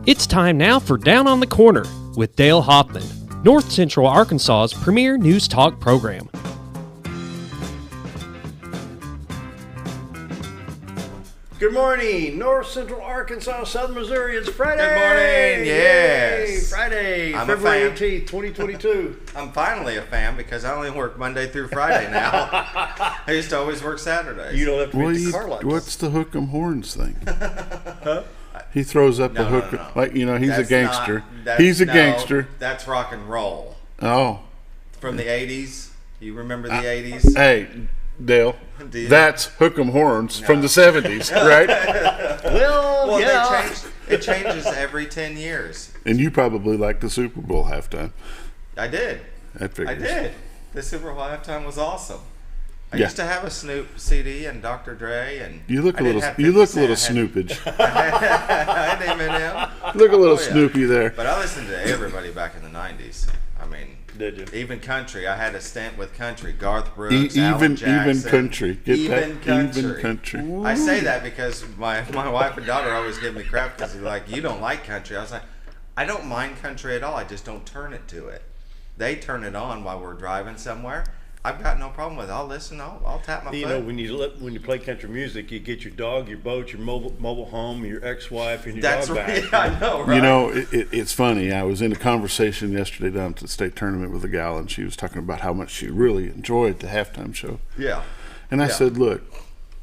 It's time now for Down on the Corner with Dale Hoffman, North Central Arkansas's premier news talk program. Good morning, North Central Arkansas, Southern Missouri. It's Friday. Good morning. Yes. Yay, Friday, I'm February a fan. 18th, 2022. I'm finally a fan because I only work Monday through Friday now. I used to always work Saturdays. You don't have to meet the car lights. What's the hook 'em horns thing? Huh? He throws up the hook, no. like, you know, he's That's a gangster. not- He's a no, gangster. That's rock and roll. Oh, From the 80s. You remember the 80s? hey, Dale, Do you? that's hook 'em horns from the 70s, right? Well, yeah. It changes every 10 years. And you probably like the Super Bowl halftime. I did. That figures. I did. The Super Bowl halftime was awesome. I Yeah. used to have a Snoop CD and Dr. Dre, and You look I a didn't little. have You look 50 a little Cent. snoopage. I had Eminem. Look a little Oh, yeah. Snoopy there. But I listened to everybody back in the 90s. I mean, Did you? even country. I had a stint with country. Garth Brooks, Alan Even Jackson. country. Get Even that? country. Even country. I say that because my wife and daughter always give me crap because they're like, you don't like country. I was like, I don't mind country at all. I just don't turn it to it. They turn it on while we're driving somewhere. I've got no problem with it. I'll listen. I'll tap my You foot. know, when you play country music, you get your dog, your boat, your mobile home, your ex-wife, and your That's dog right. back. I know, right? You know, it's funny. I was in a conversation yesterday down at the state tournament with a gal, and she was talking about how much she really enjoyed the halftime show. Yeah. And I Yeah. said, look,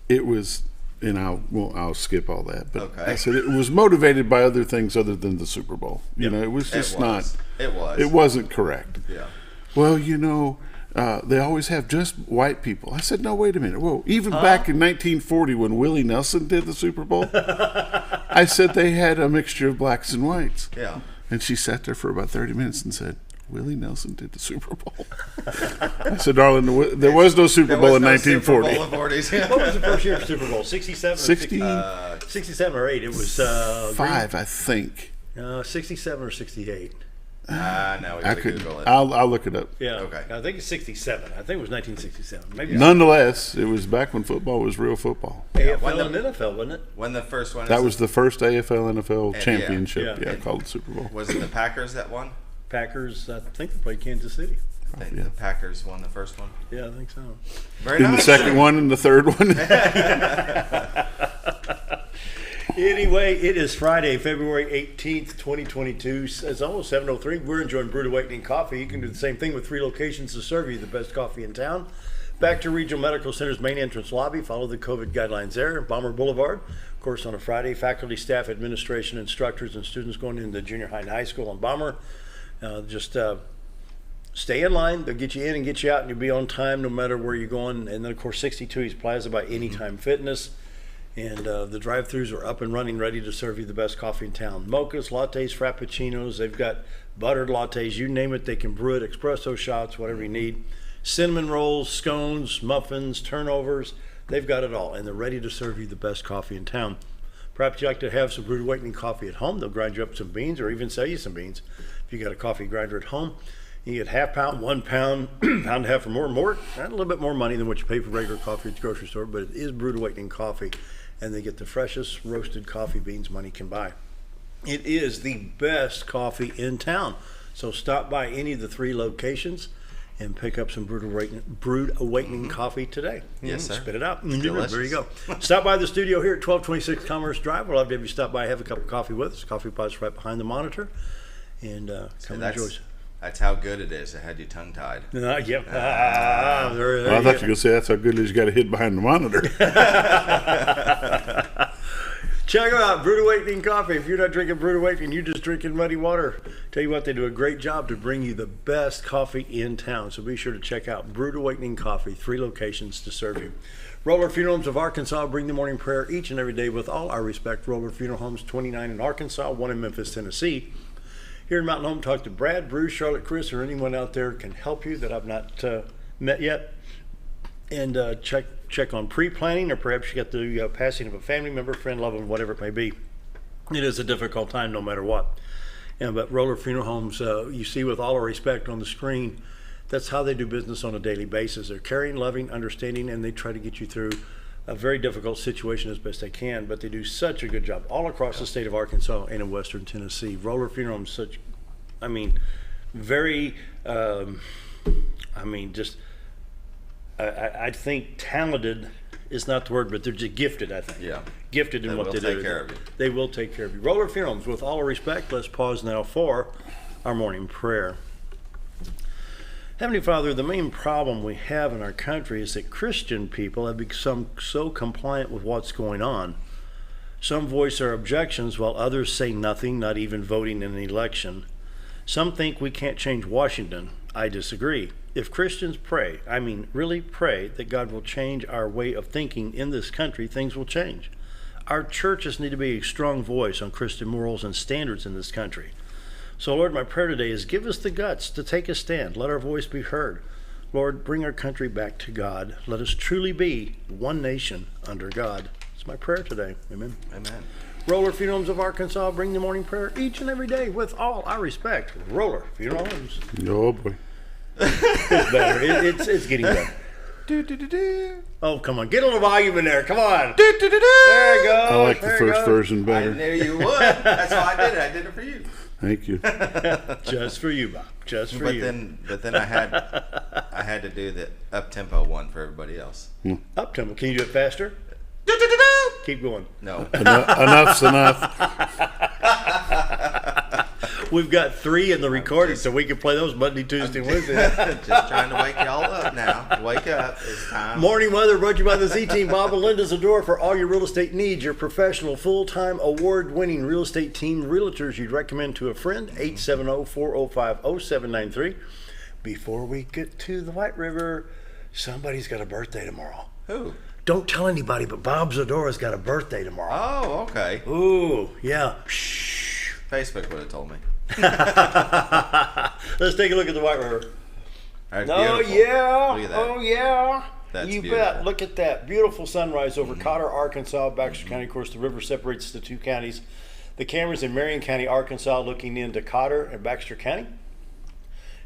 it was, and I'll skip all that, but Okay. I said it was motivated by other things other than the Super Bowl. You know, it was just not. It was. It wasn't correct. Yeah. Well, you know, they always have just white people. I said, no, wait a minute. Whoa, even back in 1940 when Willie Nelson did the Super Bowl, I said they had a mixture of blacks and whites. Yeah. And she sat there for about 30 minutes and said, Willie Nelson did the Super Bowl. I said, darling, there was no Super Bowl in 1940. Super Bowl of 40s. What was the first year of Super Bowl? 67? 67 or 8. It was 5, I think. 67 or 68. No, we I gotta could. Google it. I'll look it up. Yeah. Okay. I think it's 67. I think it was 1967. Maybe Nonetheless, it was back when football was real football. AFL when and NFL, wasn't it? When the first one That was the first AFL NFL Yeah. championship. Yeah. Yeah, called the Super Bowl. Was it the Packers that won? Packers, I think they played Kansas City. I think yeah. the Packers won the first one. Yeah, I think so. Very Then the nice. second one and the third one. Anyway, it is Friday, February 18th, 2022. It's almost 7:03. We're enjoying Brewed Awakening Coffee. You can do the same thing with 3 locations to serve you the best coffee in town. Back to Regional Medical Center's main entrance lobby. Follow the COVID guidelines there. Bomber Boulevard. Of course, on a Friday, faculty, staff, administration, instructors, and students going into junior high and high school on Bomber. Just stay in line. They'll get you in and get you out, and you'll be on time no matter where you're going. And then, of course, 62 East Plaza by Anytime Fitness. And the drive-thrus are up and running, ready to serve you the best coffee in town. Mochas, lattes, frappuccinos. They've got buttered lattes. You name it, they can brew it. Espresso shots, whatever you need. Cinnamon rolls, scones, muffins, turnovers. They've got it all, and they're ready to serve you the best coffee in town. Perhaps you'd like to have some Brewed Awakening coffee at home. They'll grind you up some beans or even sell you some beans. If you got a coffee grinder at home, you get half pound, 1 pound, pound and a half or more, a little bit more money than what you pay for regular coffee at the grocery store, but it is Brewed Awakening coffee, and they get the freshest roasted coffee beans money can buy. It is the best coffee in town. So stop by any of the 3 locations and pick up some Brewed Awakening coffee today. Yes, sir. Spit it out. Delicious. There you go. Stop by the studio here at 1226 Commerce Drive. We'll love to have you stop by, have a cup of coffee with us. Coffee pot's right behind the monitor. And come and enjoy. That's how good it is. It had you tongue-tied. Yep. Well, I thought you were going to say that's how good it is. You got to hid behind the monitor. Check them out, Brewed Awakening Coffee. If you're not drinking Brewed Awakening, you're just drinking muddy water. Tell you what, they do a great job to bring you the best coffee in town. So be sure to check out Brewed Awakening Coffee, 3 locations to serve you. Roller Funeral Homes of Arkansas bring the morning prayer each and every day with all our respect. Roller Funeral Homes, 29 in Arkansas, 1 in Memphis, Tennessee. Here in Mountain Home, talk to Brad, Bruce, Charlotte, Chris, or anyone out there can help you that I've not met yet. And check on pre-planning, or perhaps you got the passing of a family member, friend, loved one, whatever it may be. It is a difficult time no matter what. But Roller Funeral Homes, you see with all our respect on the screen, that's how they do business on a daily basis. They're caring, loving, understanding, and they try to get you through a very difficult situation as best they can, but they do such a good job all across the state of Arkansas and in western Tennessee. Roller Funeral Home's very, just, I think talented is not the word, but they're just gifted, I think. Yeah. Gifted in what they do. They will take care of you. They will take care of you. Roller Funeral Homes, with all respect, let's pause now for our morning prayer. Heavenly Father, the main problem we have in our country is that Christian people have become so compliant with what's going on. Some voice their objections while others say nothing, not even voting in an election. Some think we can't change Washington. I disagree. If Christians pray, really pray, that God will change our way of thinking in this country, things will change. Our churches need to be a strong voice on Christian morals and standards in this country. So, Lord, my prayer today is give us the guts to take a stand. Let our voice be heard. Lord, bring our country back to God. Let us truly be one nation under God. It's my prayer today. Amen. Amen. Roller Funeral Homes of Arkansas bring the morning prayer each and every day with all our respect. Roller Funeral Homes. Oh, boy. It's better. It's getting better. Oh, come on. Get a little volume in there. Come on. There you go. I like the first version I better. knew you would. That's why I did it. I did it for you. Thank you. Just for you, Bob. Just for you. But then I had to do the up tempo one for everybody else. Up tempo. Can you do it faster? Keep going. No. Enough's enough. We've got 3 in the recording, so we can play those Monday, Tuesday, Wednesday. Just trying to wake y'all up now. Wake up. It's time. Morning Weather brought to you by the Z-Team. Bob and Linda Zdora for all your real estate needs. Your professional, full-time, award-winning real estate team realtors you'd recommend to a friend. 870-405-0793. Before we get to the White River, somebody's got a birthday tomorrow. Who? Don't tell anybody, but Bob Zedora's got a birthday tomorrow. Oh, okay. Ooh, yeah. Shh. Facebook would have told me. Let's take a look at the White River. That's Oh, beautiful. yeah. Look at that. Oh, yeah. That's you beautiful. bet. Look at that. Beautiful sunrise over Cotter, Arkansas, Baxter County. Of course, the river separates the 2 counties. The camera's in Marion County, Arkansas, looking into Cotter and Baxter County.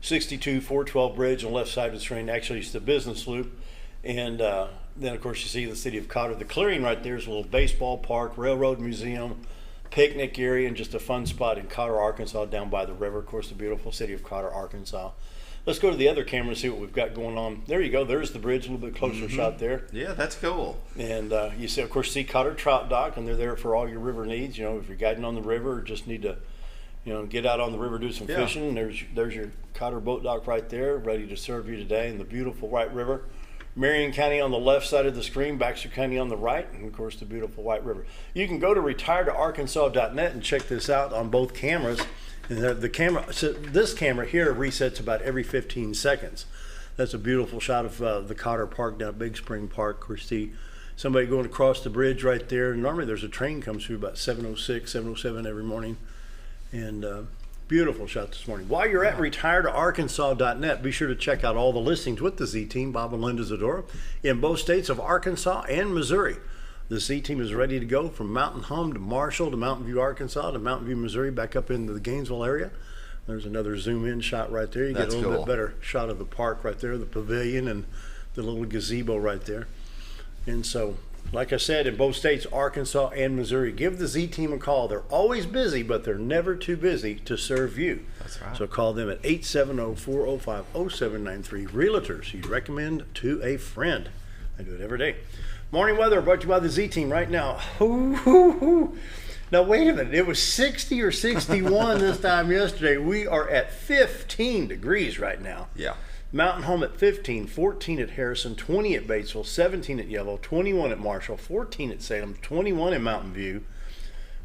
62-412 bridge on the left side of the train. Actually, it's the business loop. And then, of course, you see the city of Cotter. The clearing right there is a little baseball park, railroad museum, picnic area, and just a fun spot in Cotter, Arkansas, down by the river. Of course, the beautiful city of Cotter, Arkansas. Let's go to the other camera and see what we've got going on. There you go. There's the bridge, a little bit closer shot there. Yeah, that's cool. And you see, of course, Cotter Trout Dock, and they're there for all your river needs. You know, if you're guiding on the river or just need to, get out on the river, do some fishing. There's your Cotter Boat Dock right there, ready to serve you today in the beautiful White River. Marion County on the left side of the screen, Baxter County on the right, and of course the beautiful White River. You can go to retiredarkansas.net and check this out on both cameras. And the camera, so this camera here resets about every 15 seconds. That's a beautiful shot of the Cotter Park down at Big Spring Park. Of course, see somebody going across the bridge right there. Normally there's a train comes through about 7:06, 7:07 every morning. And beautiful shot this morning. While you're at retiredarkansas.net, be sure to check out all the listings with the Z-Team, Bob and Linda Zdora, in both states of Arkansas and Missouri. The Z-Team is ready to go from Mountain Home to Marshall to Mountain View, Arkansas to Mountain View, Missouri, back up into the Gainesville area. There's another zoom-in shot right there. You get a little bit better shot of the park right there, the pavilion and the little gazebo right there. And so, like I said, in both states, Arkansas and Missouri, give the Z-Team a call. They're always busy, but they're never too busy to serve you. That's right. So call them at 870-405-0793. Realtors you'd recommend to a friend. I do it every day. Morning Weather brought to you by the Z-Team right now. Now, wait a minute. It was 60 or 61 this time yesterday. We are at 15 degrees right now. Yeah. Mountain Home at 15, 14 at Harrison, 20 at Batesville, 17 at Yellville, 21 at Marshall, 14 at Salem, 21 in Mountain View.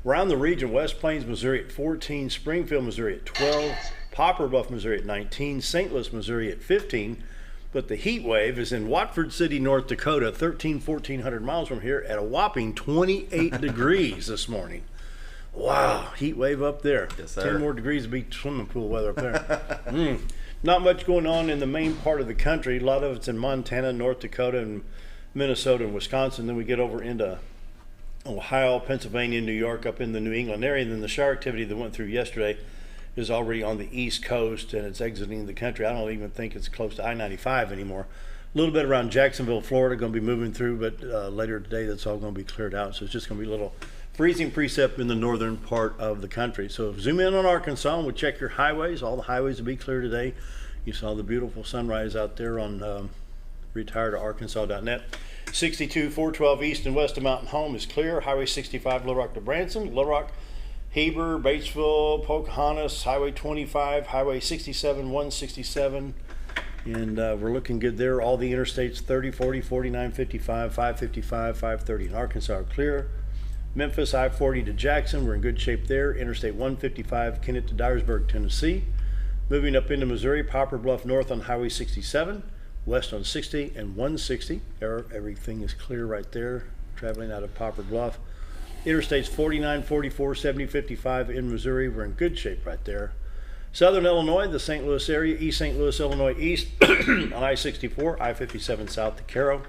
Around the region, West Plains, Missouri at 14, Springfield, Missouri at 12, Poplar Bluff, Missouri at 19, St. Louis, Missouri at 15. But the heat wave is in Watford City, North Dakota, 1,400 miles from here, at a whopping 28 degrees this morning. Wow, heat wave up there. Yes, sir. 10 more degrees to be swimming pool weather up there. Not much going on in the main part of the country. A lot of it's in Montana, North Dakota, and Minnesota and Wisconsin. Then we get over into Ohio, Pennsylvania, New York, up in the New England area. And then the shower activity that went through yesterday is already on the East Coast, and it's exiting the country. I don't even think it's close to I-95 anymore. A little bit around Jacksonville, Florida, going to be moving through, but later today that's all going to be cleared out. So it's just going to be a little freezing precip in the northern part of the country. So zoom in on Arkansas and we'll check your highways. All the highways will be clear today. You saw the beautiful sunrise out there on retiredarkansas.net. 62 412 east and west of Mountain Home is clear. Highway 65 Little Rock to Branson, Little Rock, Heber, Batesville, Pocahontas, Highway 25, Highway 67 167, and we're looking good there. All the interstates 30, 40, 49, 55, 555, 530 in Arkansas are clear. Memphis, I-40 to Jackson, we're in good shape there. Interstate 155, Kennett to Dyersburg, Tennessee. Moving up into Missouri, Poplar Bluff north on Highway 67, west on 60 and 160. Everything is clear right there, traveling out of Poplar Bluff. Interstates 49, 44, 70, 55 in Missouri, we're in good shape right there. Southern Illinois, the St. Louis area, East St. Louis, Illinois east on I-64, I-57 south to Cairo,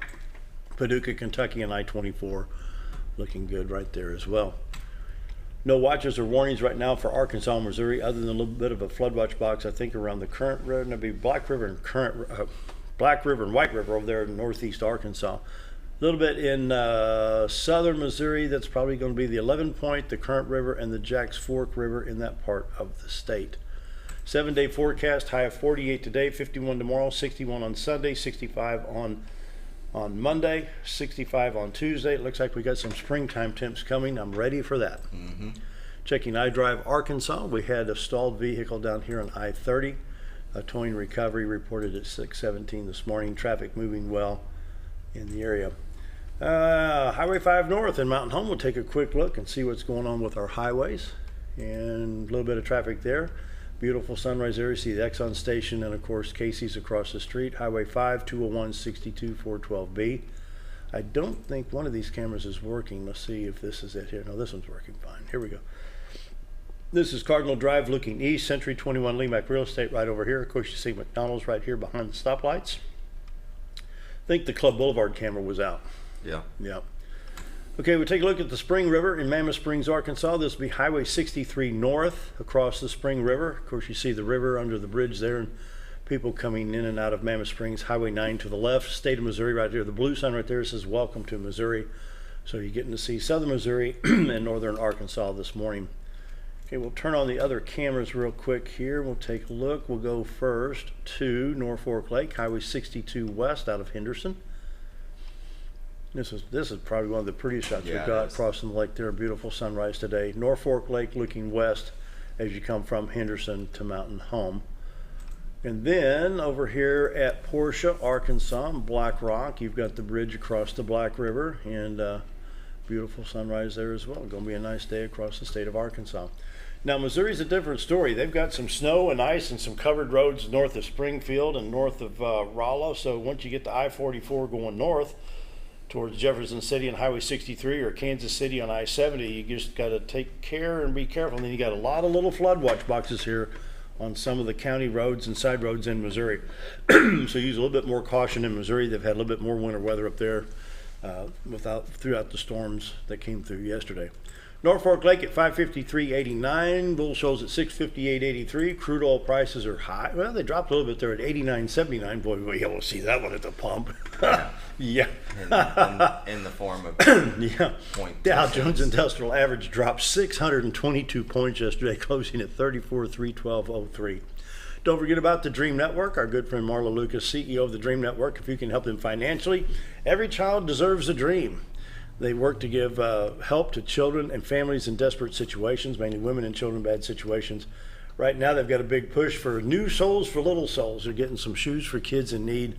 Paducah, Kentucky, and I-24. Looking good right there as well. No watches or warnings right now for Arkansas and Missouri, other than a little bit of a flood watch box, I think, around the Current River. It'll be Black River and White River over there in northeast Arkansas. A little bit in southern Missouri, that's probably going to be the 11 Point, the Current River, and the Jacks Fork River in that part of the state. 7-day forecast, high of 48 today, 51 tomorrow, 61 on Sunday, 65 on Monday, 65 on Tuesday. It looks like we got some springtime temps coming. I'm ready for that. Mm-hmm. Checking iDrive Arkansas, we had a stalled vehicle down here on I-30. A towing recovery reported at 6:17 this morning. Traffic moving well in the area. Highway 5 North in Mountain Home, we'll take a quick look and see what's going on with our highways. And a little bit of traffic there. Beautiful sunrise area. See the Exxon station and of course Casey's across the street. Highway 5, 201, 62, 412B. I don't think one of these cameras is working. Let's see if this is it here. No, this one's working fine. Here we go. This is Cardinal Drive looking east, Century 21 LeMac Real Estate right over here. Of course you see McDonald's right here behind the stoplights. I think the Club Boulevard camera was out. Yeah. Yeah. Okay, we'll take a look at the Spring River in Mammoth Springs, Arkansas. This will be Highway 63 north across the Spring River. Of course, you see the river under the bridge there and people coming in and out of Mammoth Springs. Highway 9 to the left, state of Missouri right there. The blue sign right there says welcome to Missouri. So you're getting to see southern Missouri and northern Arkansas this morning. Okay, we'll turn on the other cameras real quick here. We'll take a look. We'll go first to Norfolk Lake, Highway 62 west out of Henderson. This is probably one of the prettiest shots we've got crossing the lake there. Beautiful sunrise today. Norfolk Lake looking west as you come from Henderson to Mountain Home. And then over here at Portia, Arkansas, and Black Rock, you've got the bridge across the Black River and beautiful sunrise there as well. Going to be a nice day across the state of Arkansas. Now, Missouri's a different story. They've got some snow and ice and some covered roads north of Springfield and north of Rolla. So once you get to I-44 going north towards Jefferson City on Highway 63 or Kansas City on I-70, you just got to take care and be careful. And then you got a lot of little flood watch boxes here on some of the county roads and side roads in Missouri. So use a little bit more caution in Missouri. They've had a little bit more winter weather up there throughout the storms that came through yesterday. Norfolk Lake at 553.89. Bull shows at 658.83. Crude oil prices are high. Well, they dropped a little bit there at 89.79. Boy, we'll be able to see that one at the pump. Yeah. In the form of yeah. Dow Jones Industrial Average dropped 622 points yesterday, closing at 34,312.03. Don't forget about the Dream Network. Our good friend Marla Lucas, CEO of the Dream Network. If you can help them financially, every child deserves a dream. They work to give help to children and families in desperate situations, mainly women and children in bad situations. Right now, they've got a big push for new souls for little souls. They're getting some shoes for kids in need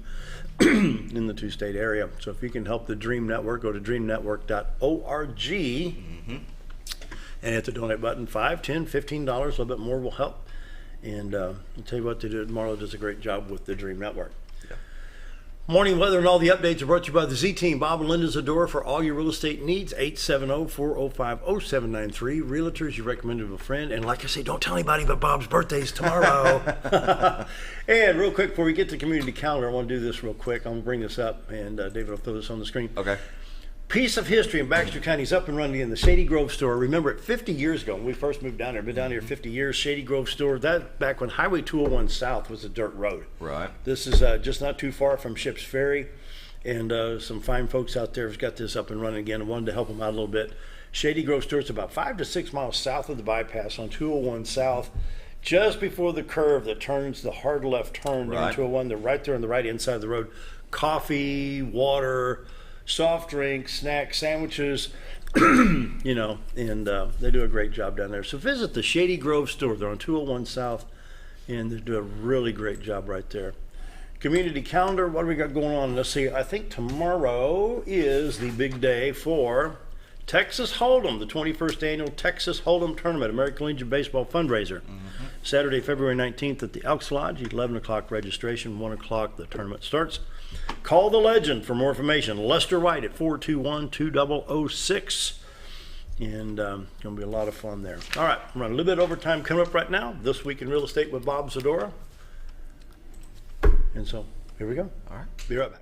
in the two-state area. So if you can help the Dream Network, go to dreamnetwork.org and hit the donate button. $5, $10, $15, a little bit more will help. And I'll tell you what, Marla does a great job with the Dream Network. Morning weather and all the updates are brought to you by the Z-Team. Bob and Linda Zdora for all your real estate needs. 870-405-0793. Realtors you recommended to a friend. And like I say, don't tell anybody, but Bob's birthday is tomorrow. And real quick, before we get to the community calendar, I want to do this real quick. I'm going to bring this up, and David will throw this on the screen. Okay. Piece of history in Baxter County is up and running in the Shady Grove store. Remember it 50 years ago when we first moved down there. Been down here 50 years. Shady Grove store. That back when Highway 201 South was a dirt road. Right. This is just not too far from Ships Ferry, and some fine folks out there have got this up and running again. I wanted to help them out a little bit. Shady Grove store is about 5 to 6 miles south of the bypass on 201 South, just before the curve that turns the hard left turn Right. on 201. They're right there on the right hand side of the road. Coffee, water, soft drinks, snacks, sandwiches, you know, and they do a great job down there. So visit the Shady Grove store. They're on 201 South, and they do a really great job right there. Community calendar, what do we got going on? Let's see, I think tomorrow is the big day for Texas Hold'em, the 21st annual Texas Hold'em Tournament, American Legion Baseball fundraiser. Saturday, February 19th at the Elks Lodge, 11 o'clock registration, 1 o'clock the tournament starts. Call the legend for more information. Lester White at 421-2006. And going to be a lot of fun there. All right, I'm running a little bit overtime coming up right now. This Week in Real Estate with Bob Zdora. And so, here we go. All right. Be right back.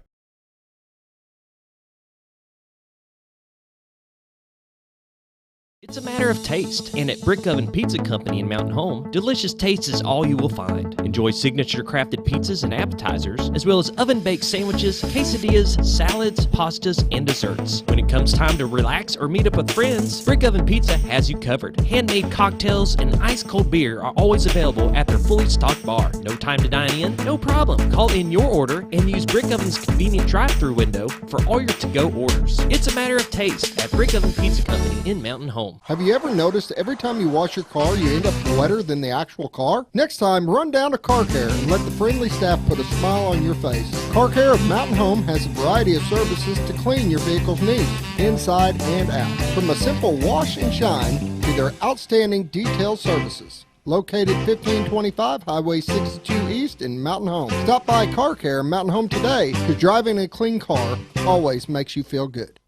It's a matter of taste, and at Brick Oven Pizza Company in Mountain Home, delicious taste is all you will find. Enjoy signature crafted pizzas and appetizers, as well as oven-baked sandwiches, quesadillas, salads, pastas, and desserts. When it comes time to relax or meet up with friends, Brick Oven Pizza has you covered. Handmade cocktails and ice-cold beer are always available at their fully stocked bar. No time to dine in? No problem. Call in your order and use Brick Oven's convenient drive-thru window for all your to-go orders. It's a matter of taste at Brick Oven Pizza Company in Mountain Home. Have you ever noticed every time you wash your car, you end up wetter than the actual car? Next time, run down to Car Care and let the friendly staff put a smile on your face. Car Care of Mountain Home has a variety of services to clean your vehicle's needs, inside and out. From a simple wash and shine to their outstanding detailed services. Located 1525 Highway 62 East in Mountain Home. Stop by Car Care Mountain Home today, because driving a clean car always makes you feel good.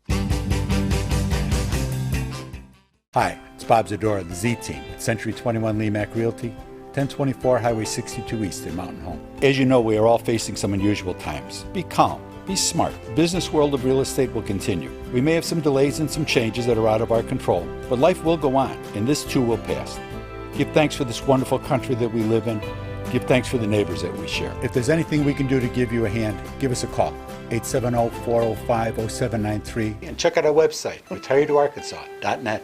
Hi, it's Bob Zdora of the Z Team at Century 21 LeMac Realty, 1024 Highway 62 East in Mountain Home. As you know, we are all facing some unusual times. Be calm, be smart. The business world of real estate will continue. We may have some delays and some changes that are out of our control, but life will go on, and this too will pass. Give thanks for this wonderful country that we live in. Give thanks for the neighbors that we share. If there's anything we can do to give you a hand, give us a call, 870-405-0793, and check out our website, retiredtoarkansas.net.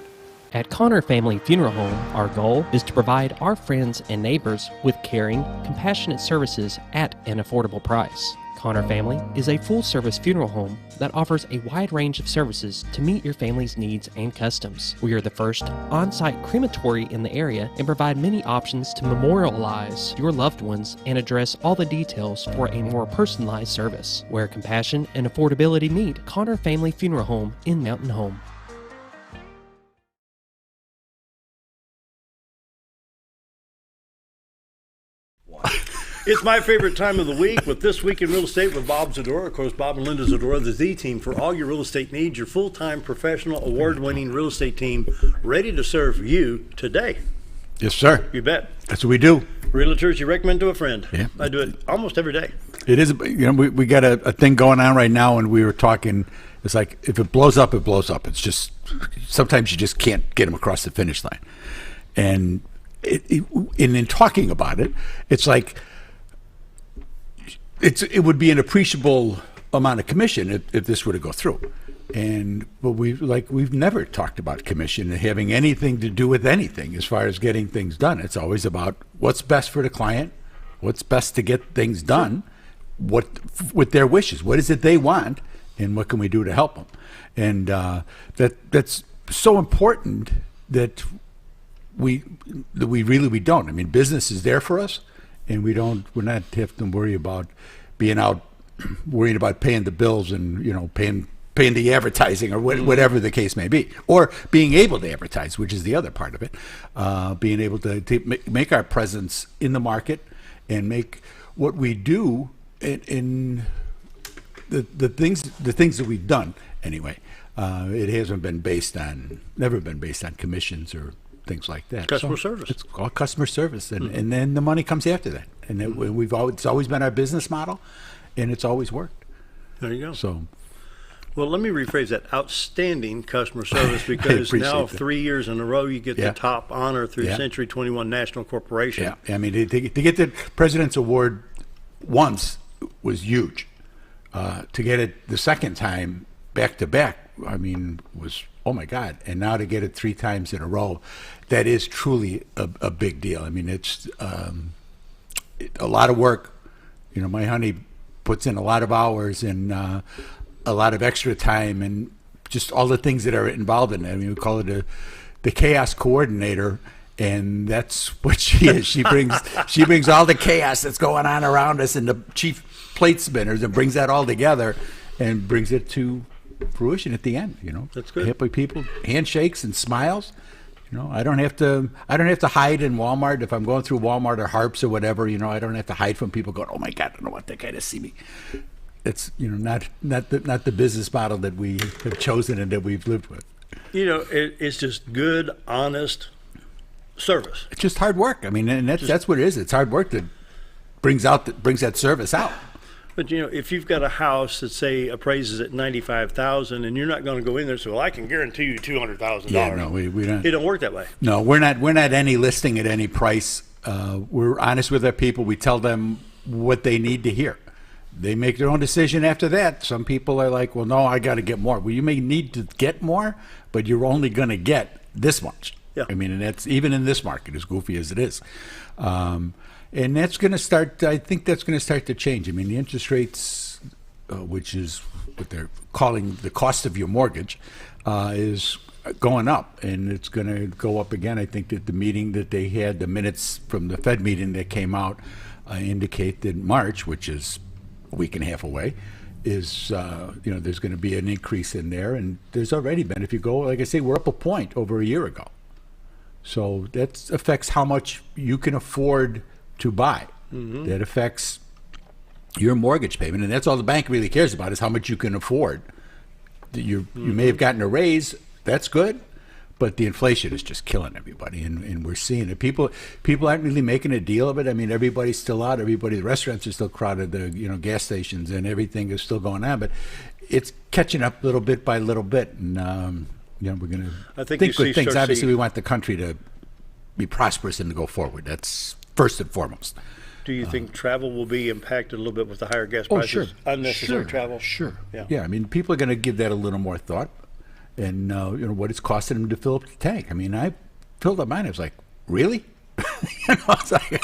At Connor Family Funeral Home, our goal is to provide our friends and neighbors with caring, compassionate services at an affordable price. Connor Family is a full-service funeral home that offers a wide range of services to meet your family's needs and customs. We are the first on-site crematory in the area and provide many options to memorialize your loved ones and address all the details for a more personalized service. Where compassion and affordability meet, Connor Family Funeral Home in Mountain Home. It's my favorite time of the week with This Week in Real Estate with Bob Zdora. Of course, Bob and Linda Zdora, the Z Team, for all your real estate needs, your full-time, professional, award-winning real estate team ready to serve you today. Yes, sir. You bet. That's what we do. Realtors you recommend to a friend. Yeah. I do it almost every day. It is, we got a thing going on right now, and we were talking, it's like, if it blows up, it blows up. It's just, sometimes you just can't get them across the finish line. And in talking about it, it's like, it would be an appreciable amount of commission if this were to go through. But we've never talked about commission and having anything to do with anything as far as getting things done. It's always about what's best for the client, what's best to get things done, with their wishes, what is it they want, and what can we do to help them. And that's so important that we don't. I mean, business is there for us, and we're not having to worry about worrying about paying the bills and paying the advertising or whatever the case may be, or being able to advertise, which is the other part of it. Being able to make our presence in the market and make what we do in the things that we've done anyway. It hasn't been never been based on commissions or things like that. Customer service. It's all customer service, and then the money comes after that. And it's always been our business model, and it's always worked. There you go. So, Well, let me rephrase that. Outstanding customer service, because now that. 3 years in a row you get Yeah. the top honor through Yeah. Century 21 National Corporation. Yeah, I mean, to get the President's Award once was huge. To get it the second time back to back, I mean, was, oh my God. And now to get it 3 times in a row, that is truly a big deal. I mean, it's a lot of work. You know, my honey puts in a lot of hours and a lot of extra time and just all the things that are involved in it. I mean, we call it the chaos coordinator, and that's what she is. She brings all the chaos that's going on around us and the chief plate spinners and brings that all together and brings it to fruition at the end. You know, That's good. Happy people, handshakes and smiles. You know, I don't have to hide in Walmart if I'm going through Walmart or Harps or whatever. You know, I don't have to hide from people going, oh my God, I don't want that guy to see me. It's, you know, not the business model that we have chosen and that we've lived with. You know, it's just good, honest service. It's just hard work. I mean, and that's what it is. It's hard work that brings that service out. But, you know, if you've got a house that, say, appraises at $95,000 and you're not going to go in there and say, well, I can guarantee you $200,000. Yeah, no, we don't. It don't work that way. No, we're not any listing at any price. We're honest with our people. We tell them what they need to hear. They make their own decision after that. Some people are like, well, no, I got to get more. Well, you may need to get more, but you're only going to get this much. Yeah. I mean, and that's even in this market, as goofy as it is. And that's going to start, I think that's going to start to change. I mean, the interest rates, which is what they're calling the cost of your mortgage, is going up, and it's going to go up again. I think that the meeting that they had, the minutes from the Fed meeting that came out, indicate that March, which is a week and a half away, is, you know, there's going to be an increase in there. And there's already been, if you go, like I say, we're up a point over a year ago. So that affects how much you can afford to buy. Mm-hmm. That affects your mortgage payment. And that's all the bank really cares about, is how much you can afford. You may have gotten a raise. That's good. But the inflation is just killing everybody, and we're seeing it. People aren't really making a deal of it. I mean, everybody's still out. The restaurants are still crowded. The gas stations and everything is still going on. But it's catching up little bit by little bit, and we're going to think good things. Obviously, we want the country to be prosperous and to go forward. That's first and foremost. Do you think travel will be impacted a little bit with the higher gas prices? Sure. Unnecessary travel? Sure. Yeah. I mean, people are going to give that a little more thought. And what it's costing them to fill up the tank. I mean, I filled up mine. I was like, really? It's like,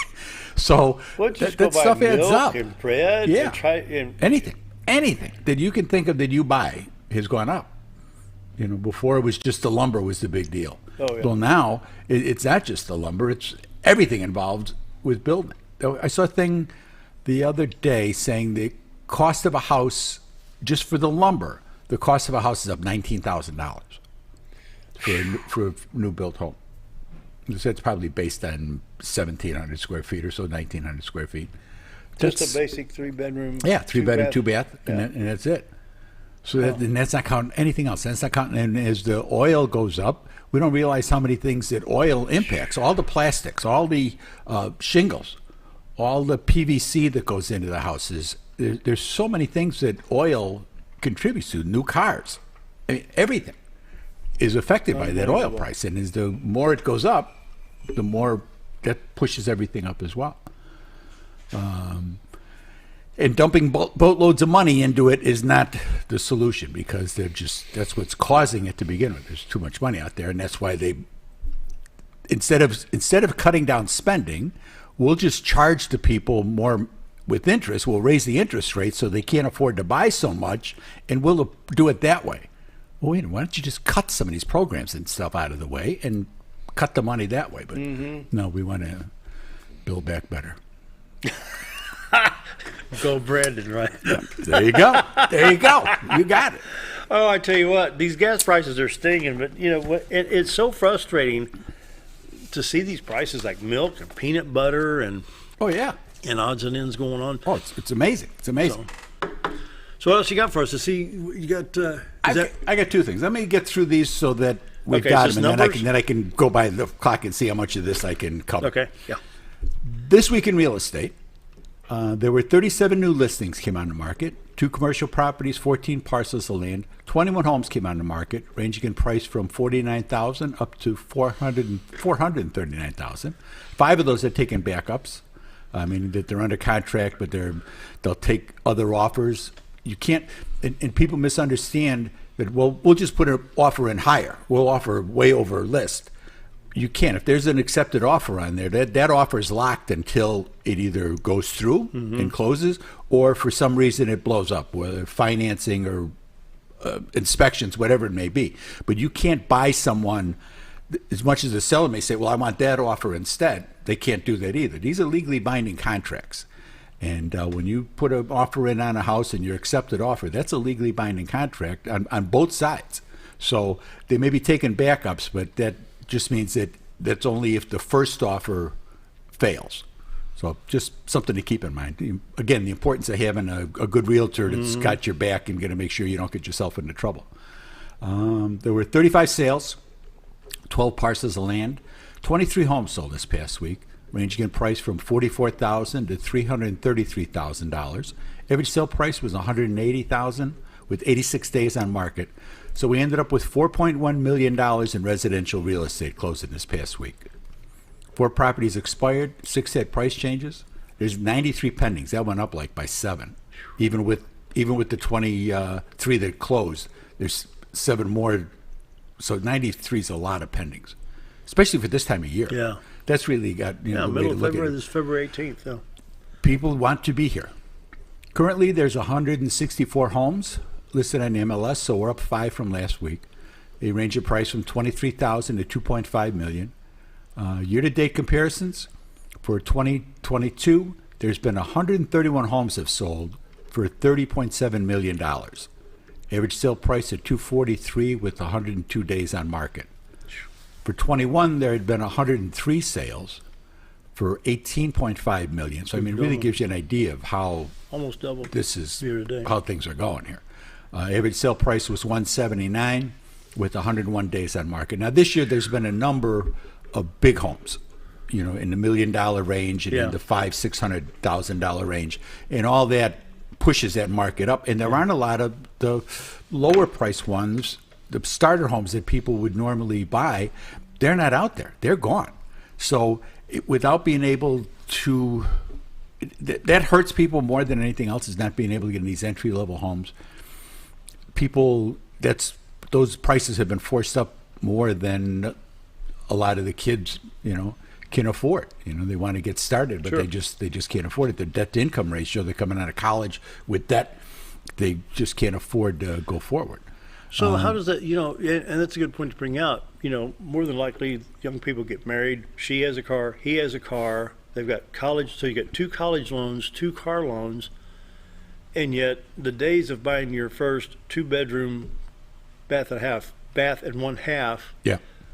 so that stuff adds up. And bread. Yeah. And Anything that you can think of that you buy has gone up. You know, before it was just the lumber was the big deal. Oh, yeah. Well, now it's not just the lumber; it's everything involved with building. I saw a thing the other day saying the cost of a house just for the lumber. The cost of a house is up $19,000 for a new built home. So it's probably based on 1,700 square feet or so, 1,900 square feet. Just a basic 3-bedroom. Yeah, 3-bedroom, 2-bath, Yeah. and that's it. So and that's not counting anything else. That's not counting. And as the oil goes up, we don't realize how many things that oil impacts. All the plastics, all the shingles, all the PVC that goes into the houses. There's so many things that oil contributes to. New cars, I mean, everything is affected by that oil price, and as the more it goes up, the more that pushes everything up as well. And dumping boatloads of money into it is not the solution, because that's what's causing it to begin with. There's too much money out there, and that's why they instead of cutting down spending, we'll just charge the people more with interest. We'll raise the interest rate so they can't afford to buy so much, and we'll do it that way. Well, wait, why don't you just cut some of these programs and stuff out of the way and cut the money that way? But no, we want to build back better. Go Brandon, right? Yeah, there you go. There you go. You got it. Oh, I tell you what, these gas prices are stinging, but you know it's so frustrating to see these prices like milk and peanut butter and Oh yeah. and odds and ends going on. Oh, it's amazing. It's amazing. So what else you got for us? To see, you got. I got two things. Let me get through these so that we've Okay, got is them, this and numbers? then I can go by the clock and see how much of this I can cover. Okay, yeah. This week in real estate, There were 37 new listings came on the market, 2 commercial properties, 14 parcels of land, 21 homes came on the market, ranging in price from $49,000 up to $439,000. 5 of those had taken backups, meaning that they're under contract, but they'll take other offers. You can't, and people misunderstand that, well, we'll just put an offer in higher. We'll offer way over list. You can't. If there's an accepted offer on there, that offer is locked until it either goes through and closes, or for some reason it blows up, whether financing or inspections, whatever it may be. But you can't buy someone, as much as the seller may say, well, I want that offer instead. They can't do that either. These are legally binding contracts. And when you put an offer in on a house and your accepted offer, that's a legally binding contract on both sides. So they may be taking backups, but that just means that that's only if the first offer fails. So just something to keep in mind. Again, the importance of having a good realtor that's got your back and going to make sure you don't get yourself into trouble. There were 35 sales, 12 parcels of land, 23 homes sold this past week, ranging in price from $44,000 to $333,000. Average sale price was $180,000 with 86 days on market. So we ended up with $4.1 million in residential real estate closing this past week. 4 properties expired, 6 had price changes. There's 93 pendings. That went up like by 7. Even with the 23 that closed, there's 7 more. So 93 is a lot of pendings, especially for this time of year. Yeah. That's really got the middle way to of look February. at it. This is February 18th. Yeah. People want to be here. Currently, there's 164 homes listed on MLS, so we're up 5 from last week. They range in price from $23,000 to $2.5 million. Year-to-date comparisons for 2022, there's been 131 homes have sold for $30.7 million. Average sale price at $243 with 102 days on market. For 21, there had been 103 sales for $18.5 million. So, I mean, it really gives you an idea of how Almost double. this is year to date. how things are going here. Average sale price was $179 with 101 days on market. Now, this year there's been a number of big homes, in the $1 million range and in the $500,000-$600,000 range, and all that pushes that market up. And there aren't a lot of the lower price ones, the starter homes that people would normally buy. They're not out there. They're gone. So without being able to, that hurts people more than anything else, is not being able to get in these entry level homes. People, those prices have been forced up more than a lot of the kids, can afford. They want to get started, but they just can't afford it. The debt to income ratio, they're coming out of college with debt, they just can't afford to go forward. So how does that, and that's a good point to bring out. More than likely, young people get married. She has a car, he has a car. They've got college, so you get 2 college loans, 2 car loans, and yet the days of buying your first 2-bedroom, bath and 1 half,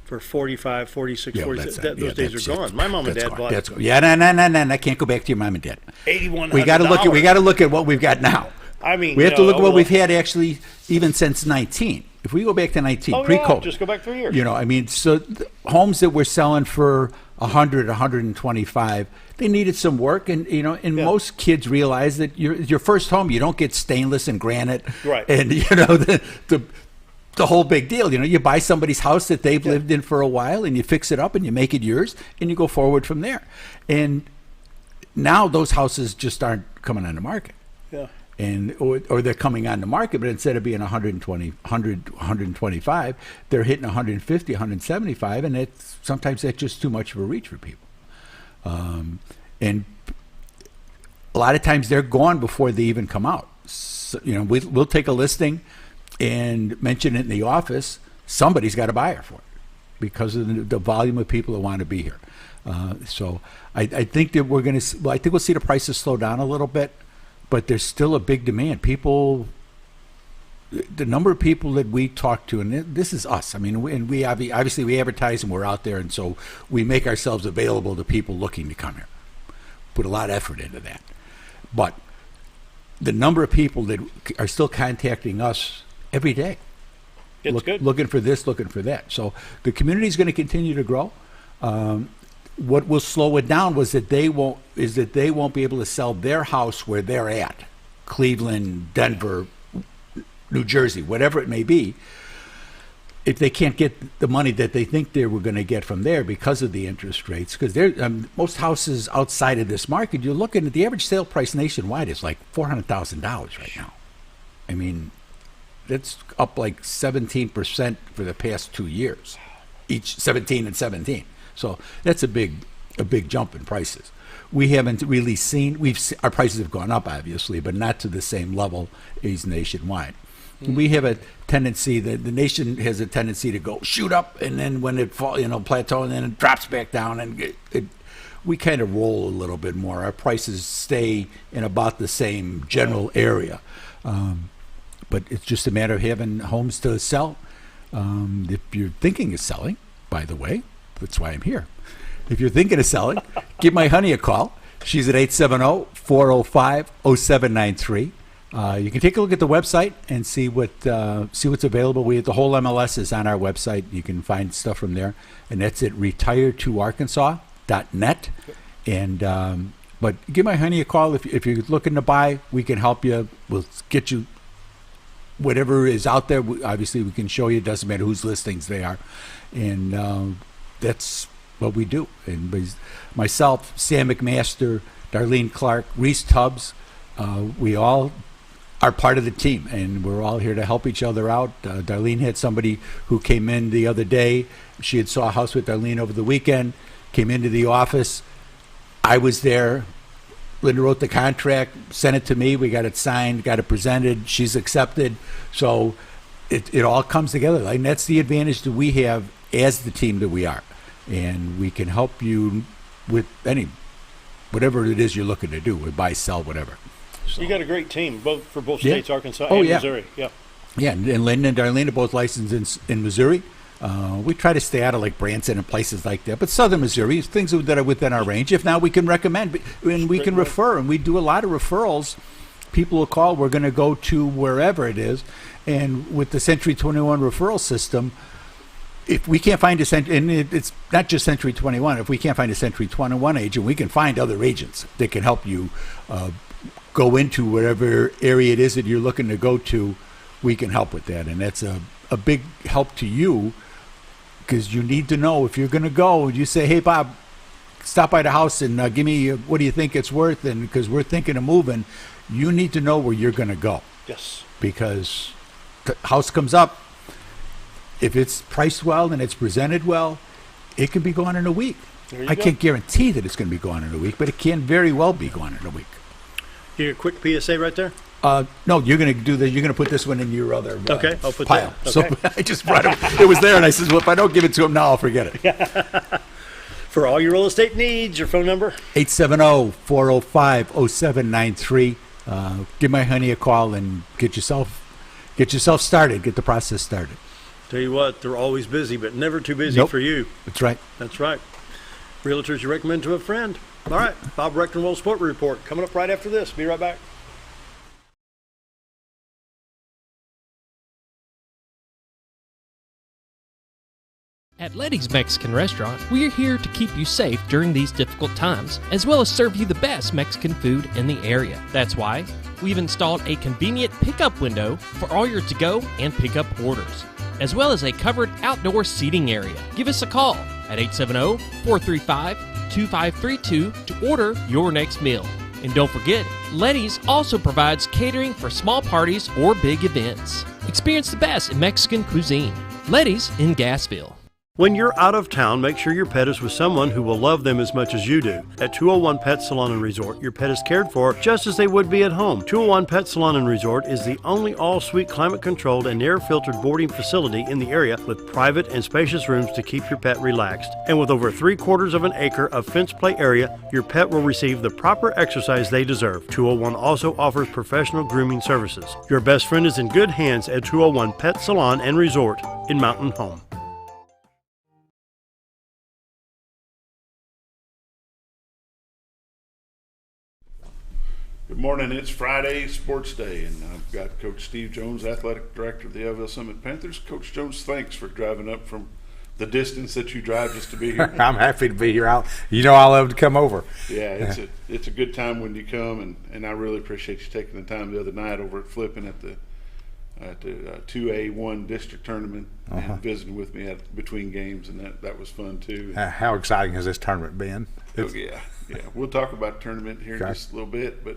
for 45, 46, 47, those days are gone. My mom and dad bought it. Yeah, no, I can't go back to your mom and dad. $8,100. We got to look at what we've got now. I mean, we have to look at what we've had actually even since 19. If we go back to 19, pre-COVID, just go back 3 years. So homes that we're selling for 100, 125, they needed some work, and most kids realize that your first home, you don't get stainless and granite, right? And the whole big deal. You buy somebody's house that they've lived in for a while, and you fix it up and you make it yours, and you go forward from there. And now those houses just aren't coming on the market. Yeah. And or they're coming on the market, but instead of being 125, they're hitting 150, 175, and sometimes that's just too much of a reach for people. And a lot of times they're gone before they even come out. So, we'll take a listing and mention it in the office. Somebody's got a buyer for it because of the volume of people that want to be here. So I think that we'll see the prices slow down a little bit. But there's still a big demand. People, the number of people that we talk to, and this is us. I mean, we obviously we advertise and we're out there, and so we make ourselves available to people looking to come here. Put a lot of effort into that. But the number of people that are still contacting us every day, good. Looking for this, looking for that. So the community is going to continue to grow. what will slow it down is that they won't be able to sell their house where they're at, Cleveland, Denver, New Jersey, whatever it may be, if they can't get the money that they think they were going to get from there because of the interest rates. Because most houses outside of this market, you're looking at the average sale price nationwide is like $400,000 right now. I mean, that's up like 17% for the past 2 years, each 17 and 17. So that's a big jump in prices. We haven't really seen. Our prices have gone up, obviously, but not to the same level as nationwide. We have a tendency that the nation has a tendency to go shoot up, and then when it plateau, and then it drops back down, and we kind of roll a little bit more. Our prices stay in about the same general area, but it's just a matter of having homes to sell. If you're thinking of selling, by the way, that's why I'm here. If you're thinking of selling, give my honey a call. She's at 870-405-0793. You can take a look at the website and see what's available. The whole MLS is on our website. You can find stuff from there, and that's at retiredtoarkansas.net. And but give my honey a call if you're looking to buy. We can help you. We'll get you whatever is out there. Obviously, we can show you. It doesn't matter whose listings they are, and that's what we do. And myself, Sam McMaster, Darlene Clark, Reese Tubbs, we all are part of the team, and we're all here to help each other out. Darlene had somebody who came in the other day. She had saw a house with Darlene over the weekend, came into the office. I was there. Linda wrote the contract, sent it to me. We got it signed, got it presented. She's accepted. So it all comes together. And that's the advantage that we have as the team that we are. And we can help you with whatever it is you're looking to do, with buy, sell, whatever. So. You got a great team, both states, Arkansas and Missouri. Yeah. Yeah, and Linda and Darlene are both licensed in Missouri. We try to stay out of like Branson and places like that, but Southern Missouri, things that are within our range. If not, we can recommend, and we can refer, and we do a lot of referrals. People will call. We're going to go to wherever it is, and with the Century 21 referral system, if we can't find and it's not just Century 21. If we can't find a Century 21 agent, we can find other agents that can help you go into whatever area it is that you're looking to go to. We can help with that, and that's a big help to you, because you need to know if you're going to go. You say, "Hey, Bob, stop by the house and give me what do you think it's worth?" And because we're thinking of moving, you need to know where you're going to go. Yes, because the house comes up. If it's priced well and it's presented well, it can be gone in a week. I can't guarantee that it's going to be gone in a week, but it can very well be gone in a week. Your quick PSA right there? No, you're going to do that. You're going to put this one in your other okay, I'll put pile. That. Okay. So I just brought it. It was there, and I said, well, if I don't give it to him now, I'll forget it. For all your real estate needs, your phone number? 870-405-0793. Give my honey a call and get yourself started. Get the process started. Tell you what, they're always busy, but never too busy for you. That's right. That's right. Realtors you recommend to a friend. All right, Bob Recktenwald Sport Report coming up right after this. Be right back. At Letty's Mexican Restaurant, we are here to keep you safe during these difficult times, as well as serve you the best Mexican food in the area. That's why we've installed a convenient pickup window for all your to-go and pickup orders, as well as a covered outdoor seating area. Give us a call at 870-435-2532 to order your next meal. And don't forget, Letty's also provides catering for small parties or big events. Experience the best in Mexican cuisine. Letty's in Gassville. When you're out of town, make sure your pet is with someone who will love them as much as you do. At 201 Pet Salon and Resort, your pet is cared for just as they would be at home. 201 Pet Salon and Resort is the only all-suite climate-controlled and air-filtered boarding facility in the area with private and spacious rooms to keep your pet relaxed. And with over 3/4 of an acre of fenced play area, your pet will receive the proper exercise they deserve. 201 also offers professional grooming services. Your best friend is in good hands at 201 Pet Salon and Resort in Mountain Home. Good morning. It's Friday, Sports Day, and I've got Coach Steve Jones, Athletic Director of the Yellville-Summit Panthers. Coach Jones, thanks for driving up from the distance that you drive just to be here. I'm happy to be here. I love to come over. Yeah, it's a good time when you come, and I really appreciate you taking the time the other night over at Flippin at the 2A1 district tournament and visiting with me between games, and that was fun too. How exciting has this tournament been? Yeah. We'll talk about the tournament here in just a little bit, but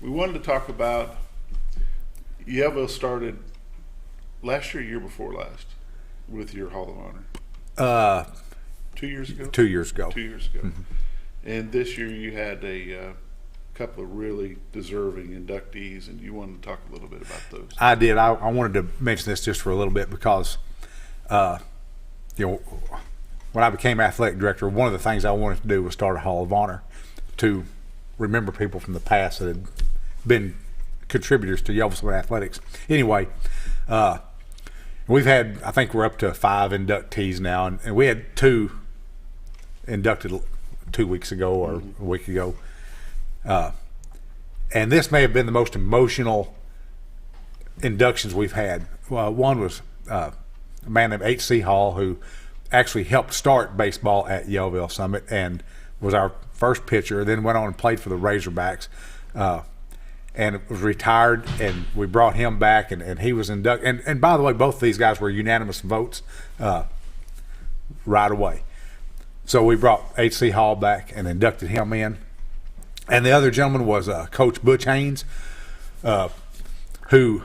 we wanted to talk about Yellville started last year before last with your Hall of Honor. 2 years ago? 2 years ago. 2 years ago. Mm-hmm. And this year you had a couple of really deserving inductees, and you wanted to talk a little bit about those. I did. I wanted to mention this just for a little bit because, when I became athletic director, one of the things I wanted to do was start a Hall of Honor to remember people from the past that had been contributors to Yellville-Summit athletics. Anyway, we've had, I think we're up to 5 inductees now, and we had 2 inducted 2 weeks ago or a week ago. And this may have been the most emotional inductions we've had. One was a man named H.C. Hall, who actually helped start baseball at Yellville-Summit and was our first pitcher, then went on and played for the Razorbacks, and was retired, and we brought him back, and he was inducted. And by the way, both of these guys were unanimous votes right away. So we brought H.C. Hall back and inducted him in. And the other gentleman was Coach Butch Haynes, who,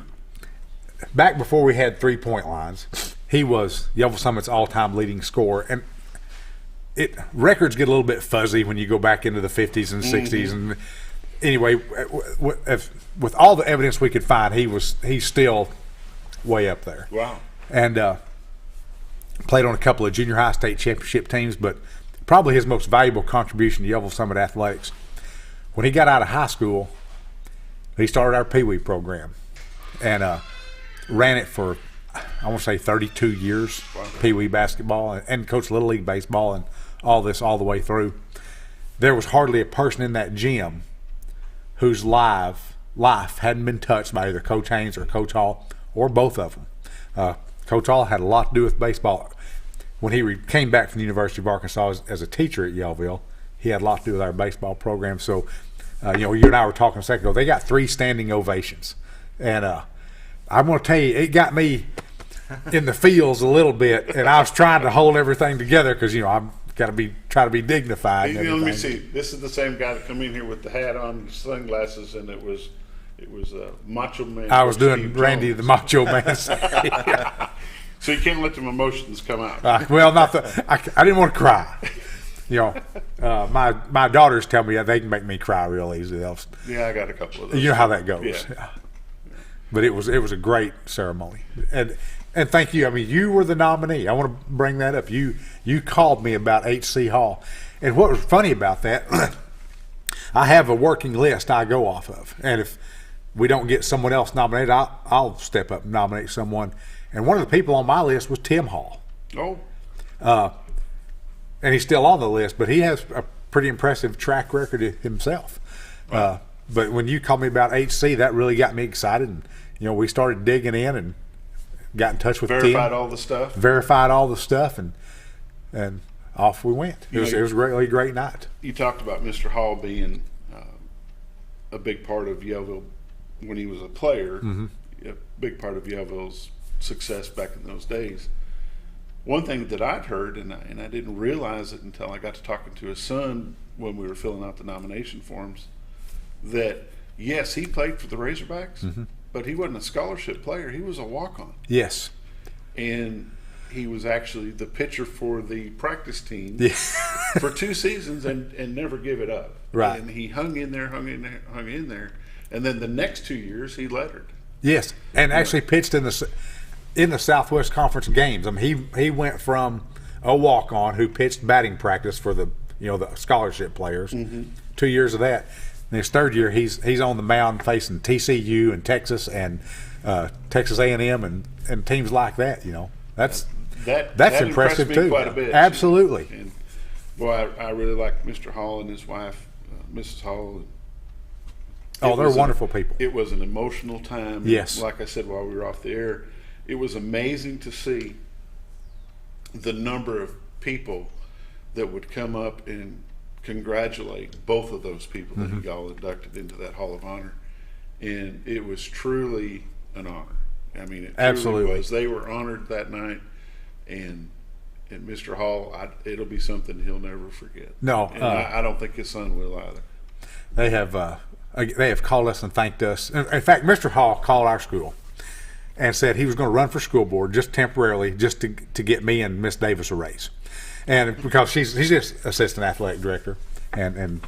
back before we had 3-point lines, he was Yellville-Summit's all-time leading scorer. And records get a little bit fuzzy when you go back into the 50s and 60s. And anyway, with all the evidence we could find, he's still way up there. Wow. And played on a couple of junior high state championship teams, but probably his most valuable contribution to Yellville-Summit athletics, when he got out of high school, he started our Pee Wee program and ran it for, I want to say, 32 years. Wow. Pee Wee basketball and coached Little League baseball and all this all the way through. There was hardly a person in that gym whose life hadn't been touched by either Coach Haynes or Coach Hall or both of them. Coach Hall had a lot to do with baseball. When he came back from the University of Arkansas as a teacher at Yellville, he had a lot to do with our baseball program. So, you and I were talking a second ago. They got 3 standing ovations. And I'm going to tell you, it got me in the feels a little bit. And I was trying to hold everything together because, I'm got to try to be dignified. Let me see. This is the same guy that come in here with the hat on, sunglasses, and it was Macho Man. I was doing Randy Jones. The Macho Man. So you can't let them emotions come out. Well, I didn't want to cry. My daughters tell me they can make me cry real easy. Yeah, I got a couple of those. You know how that goes. Yeah. But it was a great ceremony, and thank you. I mean, you were the nominee. I want to bring that up. You called me about H.C. Hall, and what was funny about that, I have a working list I go off of, and if we don't get someone else nominated, I'll step up and nominate someone. And one of the people on my list was Tim Hall. Oh. And he's still on the list, but he has a pretty impressive track record himself. Wow. But when you called me about HC, that really got me excited. And, we started digging in and got in touch with Tim. Verified all the stuff. And off we went. It was a really great night. You talked about Mr. Hall being a big part of Yellville when he was a player, a big part of Yellville's success back in those days. One thing that I'd heard, and I didn't realize it until I got to talking to his son when we were filling out the nomination forms, that yes, he played for the Razorbacks, but he wasn't a scholarship player. He was a walk-on. Yes. And he was actually the pitcher for the practice team for 2 seasons and never give it up. Right. And he hung in there. And then the next 2 years, he lettered. Yes, and actually pitched in the Southwest Conference games. I mean, he went from a walk-on who pitched batting practice for the scholarship players. 2 years of that. In his third year, he's on the mound facing TCU and Texas and Texas A&M and teams like that. That's impressive me too. Quite a bit. Absolutely. And boy, I really like Mr. Hall and his wife, Mrs. Hall. They're wonderful people. It was an emotional time. Yes. Like I said while we were off the air, it was amazing to see the number of people that would come up and congratulate both of those people that he got inducted into that Hall of Honor. And it was truly an honor. I mean, it truly Absolutely was. They were honored that night, and Mr. Hall, it'll be something he'll never forget. No, and I don't think his son will either. They have called us and thanked us. In fact, Mr. Hall called our school and said he was going to run for school board just temporarily, just to get me and Miss Davis a raise, and because he's just assistant athletic director and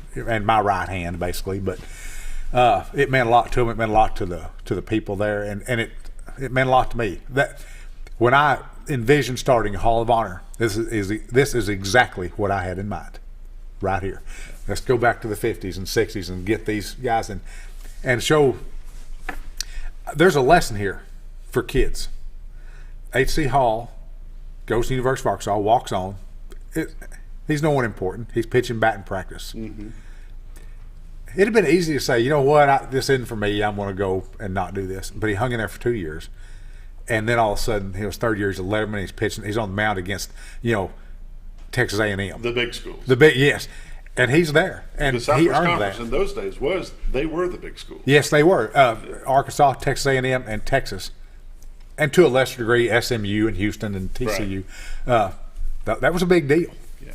my right hand basically. But it meant a lot to him. It meant a lot to the people there, and it meant a lot to me. That when I envisioned starting a Hall of Honor, this is exactly what I had in mind, right here. Let's go back to the 50s and 60s and get these guys and show there's a lesson here for kids. H.C. Hall goes to the University of Arkansas, walks on. He's no one important. He's pitching batting practice. Mm-hmm. It'd have been easy to say, you know what, this isn't for me. I'm going to go and not do this. But he hung in there for 2 years. And then all of a sudden, he was third year, he's 11, and he's pitching. He's on the mound against, Texas A&M. The big schools. Yes. And he's there. And the Southwest he earned Conference that. in those days they were the big schools. Yes, they were. Arkansas, Texas A&M, and Texas. And to a lesser degree, SMU and Houston and TCU. Right. That was a big deal. Yeah.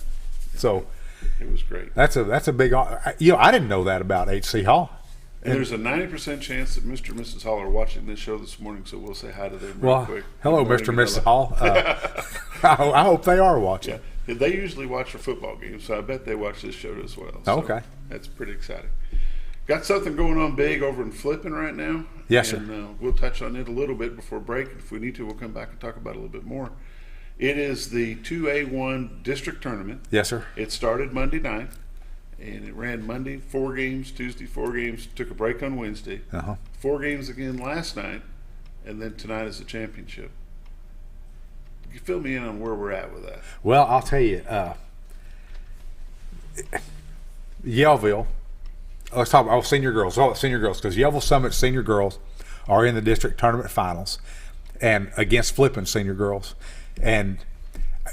So it was great. That's a big. I didn't know that about H.C. Hall. And there's a 90% chance that Mr. and Mrs. Hall are watching this show this morning, so we'll say hi to them real quick. Hello, Mr. and Mrs. Hall. I hope they are watching. Yeah. They usually watch their football games, so I bet they watch this show as well. So okay. That's pretty exciting. Got something going on big over in Flippin right now. Yes, and, sir. We'll touch on it a little bit before break. If we need to, we'll come back and talk about it a little bit more. It is the 2A1 district tournament. Yes, sir. It started Monday night, and it ran Monday 4 games, Tuesday 4 games, took a break on Wednesday. 4 games again last night, and then tonight is the championship. You fill me in on where we're at with that. Well, I'll tell you, Yellville. Let's talk about senior girls. Senior girls, because Yellville-Summit senior girls are in the district tournament finals, and against Flippin senior girls. And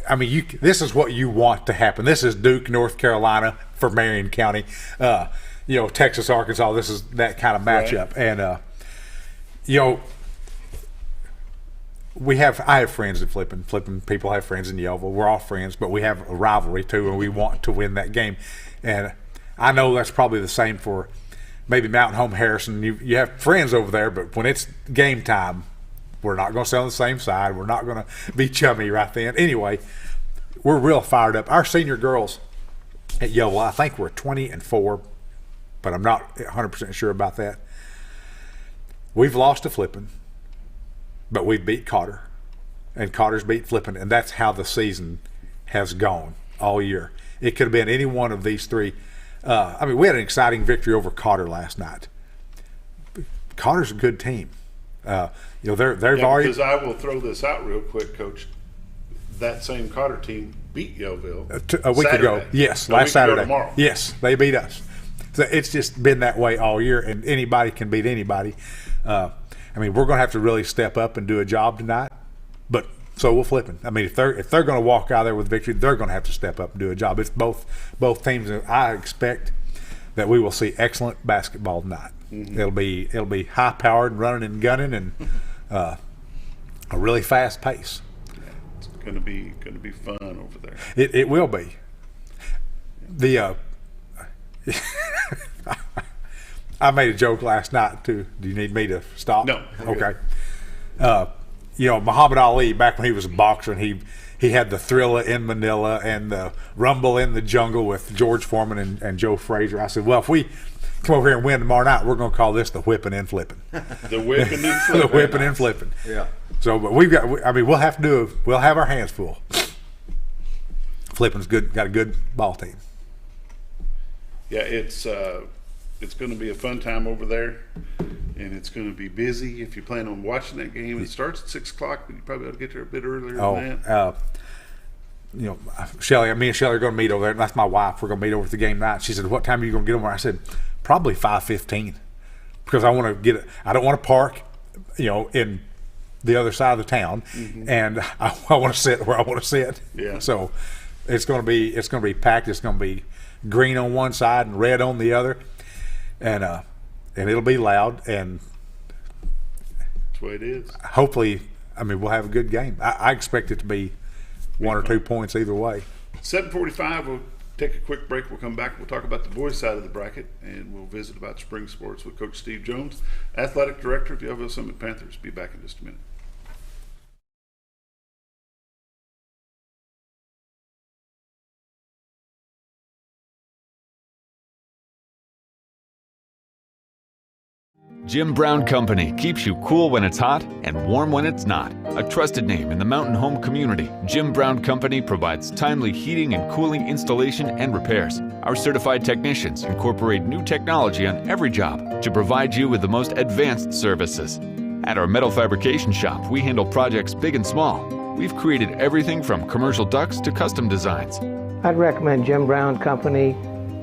I mean, this is what you want to happen. This is Duke, North Carolina for Marion County. Texas, Arkansas. This is that kind of matchup. Right. And I have friends in Flippin. Flippin people have friends in Yellville. We're all friends, but we have a rivalry too, and we want to win that game. And I know that's probably the same for maybe Mountain Home Harrison. You have friends over there, but when it's game time, we're not going to sit on the same side. We're not going to be chummy right then. Anyway, we're real fired up. Our senior girls at Yellville, I think we're 20-4, but I'm not 100% sure about that. We've lost to Flippin, but we've beat Cotter, and Cotter's beat Flippin, and that's how the season has gone all year. It could have been any one of these three. We had an exciting victory over Cotter last night. Cotter's a good team. They've already. Because I will throw this out real quick, Coach. That same Cotter team beat Yellville a week ago. Yes, last Saturday. Tomorrow. Yes, they beat us. So it's just been that way all year, and anybody can beat anybody. We're going to have to really step up and do a job tonight, but so will Flippin. I mean, if they're going to walk out there with victory, they're going to have to step up and do a job. It's both teams. I expect that we will see excellent basketball tonight. Mm-hmm. It'll be high powered and running and gunning and a really fast pace. Yeah, it's going to be fun over there. It will be. I made a joke last night too. Do you need me to stop? No. Okay. Muhammad Ali, back when he was a boxer, and he had the Thrilla in Manila and the Rumble in the Jungle with George Foreman and Joe Frazier. I said, well, if we come over here and win tomorrow night, we're going to call this the whipping and flipping. The whipping and flipping. The whipping and flipping. Yeah. So, but we'll have to we'll have our hands full. Flipping's good. Got a good ball team. Yeah, it's going to be a fun time over there, and it's going to be busy if you plan on watching that game. It starts at 6 o'clock, but you probably ought to get there a bit earlier than that. Shelly, me and Shelly are going to meet over there. That's my wife. We're going to meet over at the game night. She said, "What time are you going to get over?" I said, "Probably 5:15, because I want to get it. I don't want to park, in the other side of the town, and I want to sit where I want to sit. Yeah. So it's going to be packed. It's going to be green on one side and red on the other, and it'll be loud, and That's the way it is. hopefully, I mean, we'll have a good game. I expect it to be 1 or 2 points either way. 7:45. We'll take a quick break. We'll come back. We'll talk about the boys' side of the bracket, and we'll visit about spring sports with Coach Steve Jones, athletic director of the Yellville-Summit Panthers. Be back in just a minute. Jim Brown Company keeps you cool when it's hot and warm when it's not. A trusted name in the mountain home community, Jim Brown Company provides timely heating and cooling installation and repairs. Our certified technicians incorporate new technology on every job to provide you with the most advanced services. At our metal fabrication shop, we handle projects big and small. We've created everything from commercial ducts to custom designs. I'd recommend Jim Brown Company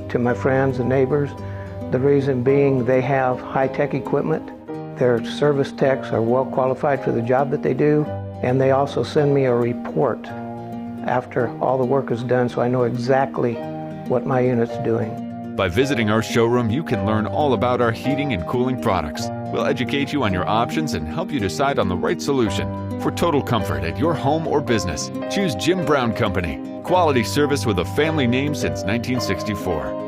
to my friends and neighbors. The reason being they have high-tech equipment. Their service techs are well qualified for the job that they do, and they also send me a report after all the work is done so I know exactly what my unit's doing. By visiting our showroom, you can learn all about our heating and cooling products. We'll educate you on your options and help you decide on the right solution. For total comfort at your home or business, choose Jim Brown Company. Quality service with a family name since 1964.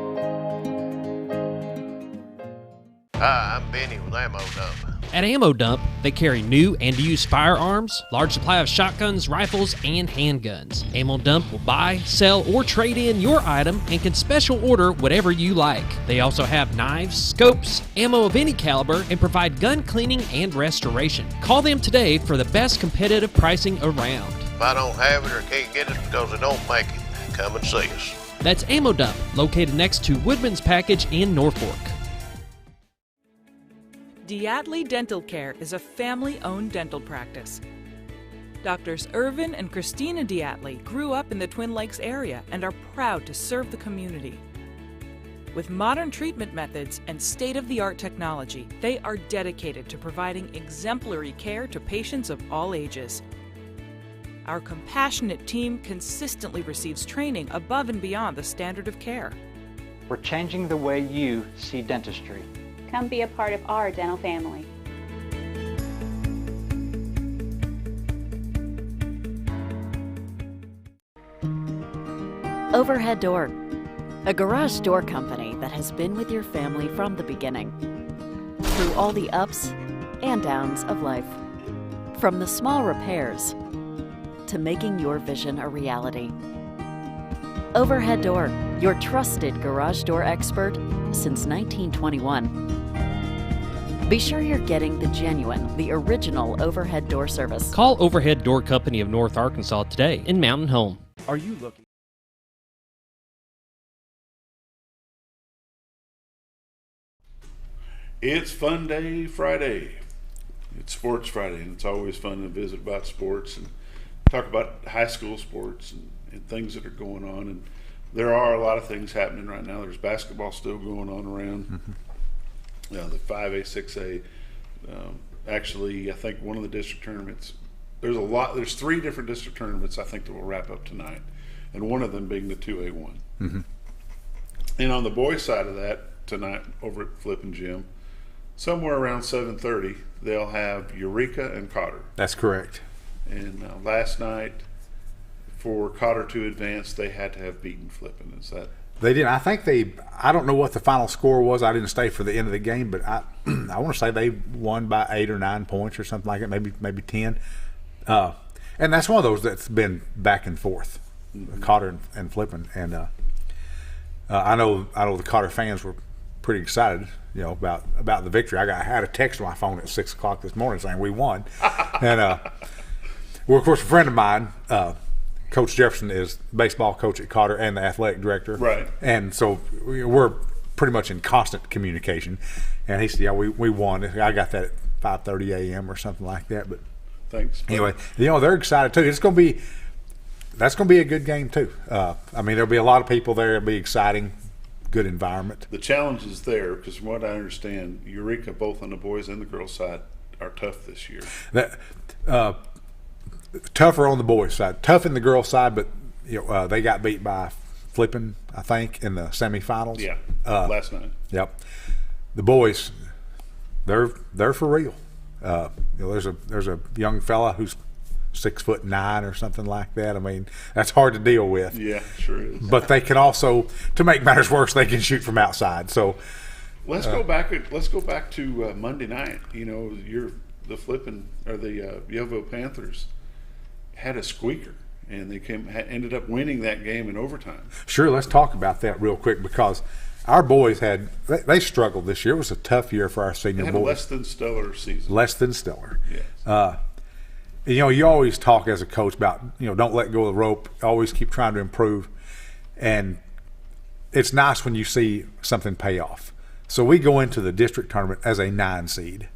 Hi, I'm Benny with Ammo Dump. At Ammo Dump, they carry new and used firearms, large supply of shotguns, rifles, and handguns. Ammo Dump will buy, sell, or trade in your item and can special order whatever you like. They also have knives, scopes, ammo of any caliber, and provide gun cleaning and restoration. Call them today for the best competitive pricing around. If I don't have it or can't get it because they don't make it, come and see us. That's Ammo Dump, located next to Woodman's Package in Norfolk. Diatley Dental Care is a family-owned dental practice. Doctors Irvin and Christina Diatley grew up in the Twin Lakes area and are proud to serve the community. With modern treatment methods and state-of-the-art technology, they are dedicated to providing exemplary care to patients of all ages. Our compassionate team consistently receives training above and beyond the standard of care. We're changing the way you see dentistry. Come be a part of our dental family. Overhead Door, a garage door company that has been with your family from the beginning, through all the ups and downs of life. From the small repairs to making your vision a reality. Overhead Door, your trusted garage door expert since 1921. Be sure you're getting the genuine, the original overhead door service. Call Overhead Door Company of North Arkansas today in Mountain Home. Are you looking? It's Fun Day Friday. It's Sports Friday, and it's always fun to visit about sports and talk about high school sports and things that are going on. And there are a lot of things happening right now. There's basketball still going on around. The 5A, 6A. Actually, I think one of the district tournaments, there's 3 different district tournaments I think that will wrap up tonight, and one of them being the 2A1. And on the boys' side of that, tonight over at Flip and Jim, somewhere around 7:30, they'll have Eureka and Cotter. That's correct. And last night, for Cotter to advance, they had to have beaten Flippin'. Is that? They did. I think I don't know what the final score was. I didn't stay for the end of the game, but I want to say they won by 8 or 9 points or something like that, maybe 10. And that's one of those that's been back and forth, Cotter and Flippin'. And I know the Cotter fans were pretty excited, about the victory. I had a text on my phone at 6 o'clock this morning saying we won. And well, of course, a friend of mine, Coach Jefferson, is baseball coach at Cotter and the athletic director. Right. And so we're pretty much in constant communication. And he said, yeah, we won. I got that at 5:30 a.m. or something like that. But thanks. Anyway, they're excited too. That's going to be a good game too. There'll be a lot of people there. It'll be exciting, good environment. The challenge is there because from what I understand, Eureka, both on the boys and the girls side, are tough this year. That tougher on the boys' side, tough in the girls' side, but they got beat by Flippin, I think, in the semifinals. Yeah, last night. Yep. The boys, they're for real. There's a young fella who's 6'9" or something like that. I mean, that's hard to deal with. Yeah, sure is. But they can also, to make matters worse, they can shoot from outside. So let's go back to Monday night. The Flippin or the Yellville Panthers had a squeaker, and they ended up winning that game in overtime. Sure, let's talk about that real quick, because our boys they struggled this year. It was a tough year for our senior They had boys. a less than stellar season. Less than stellar. Yes. You always talk as a coach about, don't let go of the rope. Always keep trying to improve. And it's nice when you see something pay off. So we go into the district tournament as a 9 seed.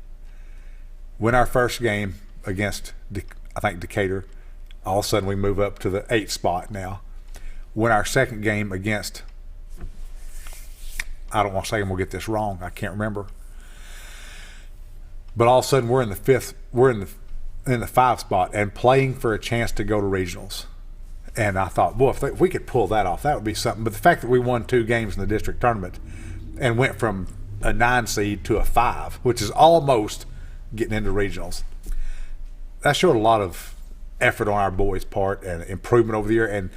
Win our first game against, I think, Decatur. All of a sudden we move up to the 8th spot now. Win our second game against, I don't want to say I'm going to get this wrong. I can't remember. But all of a sudden we're in the 5th. We're in the 5 spot and playing for a chance to go to regionals. And I thought, boy, if we could pull that off, that would be something. But the fact that we won 2 games in the district tournament and went from a 9 seed to a 5, which is almost getting into regionals, that showed a lot of effort on our boys' part and improvement over the year. And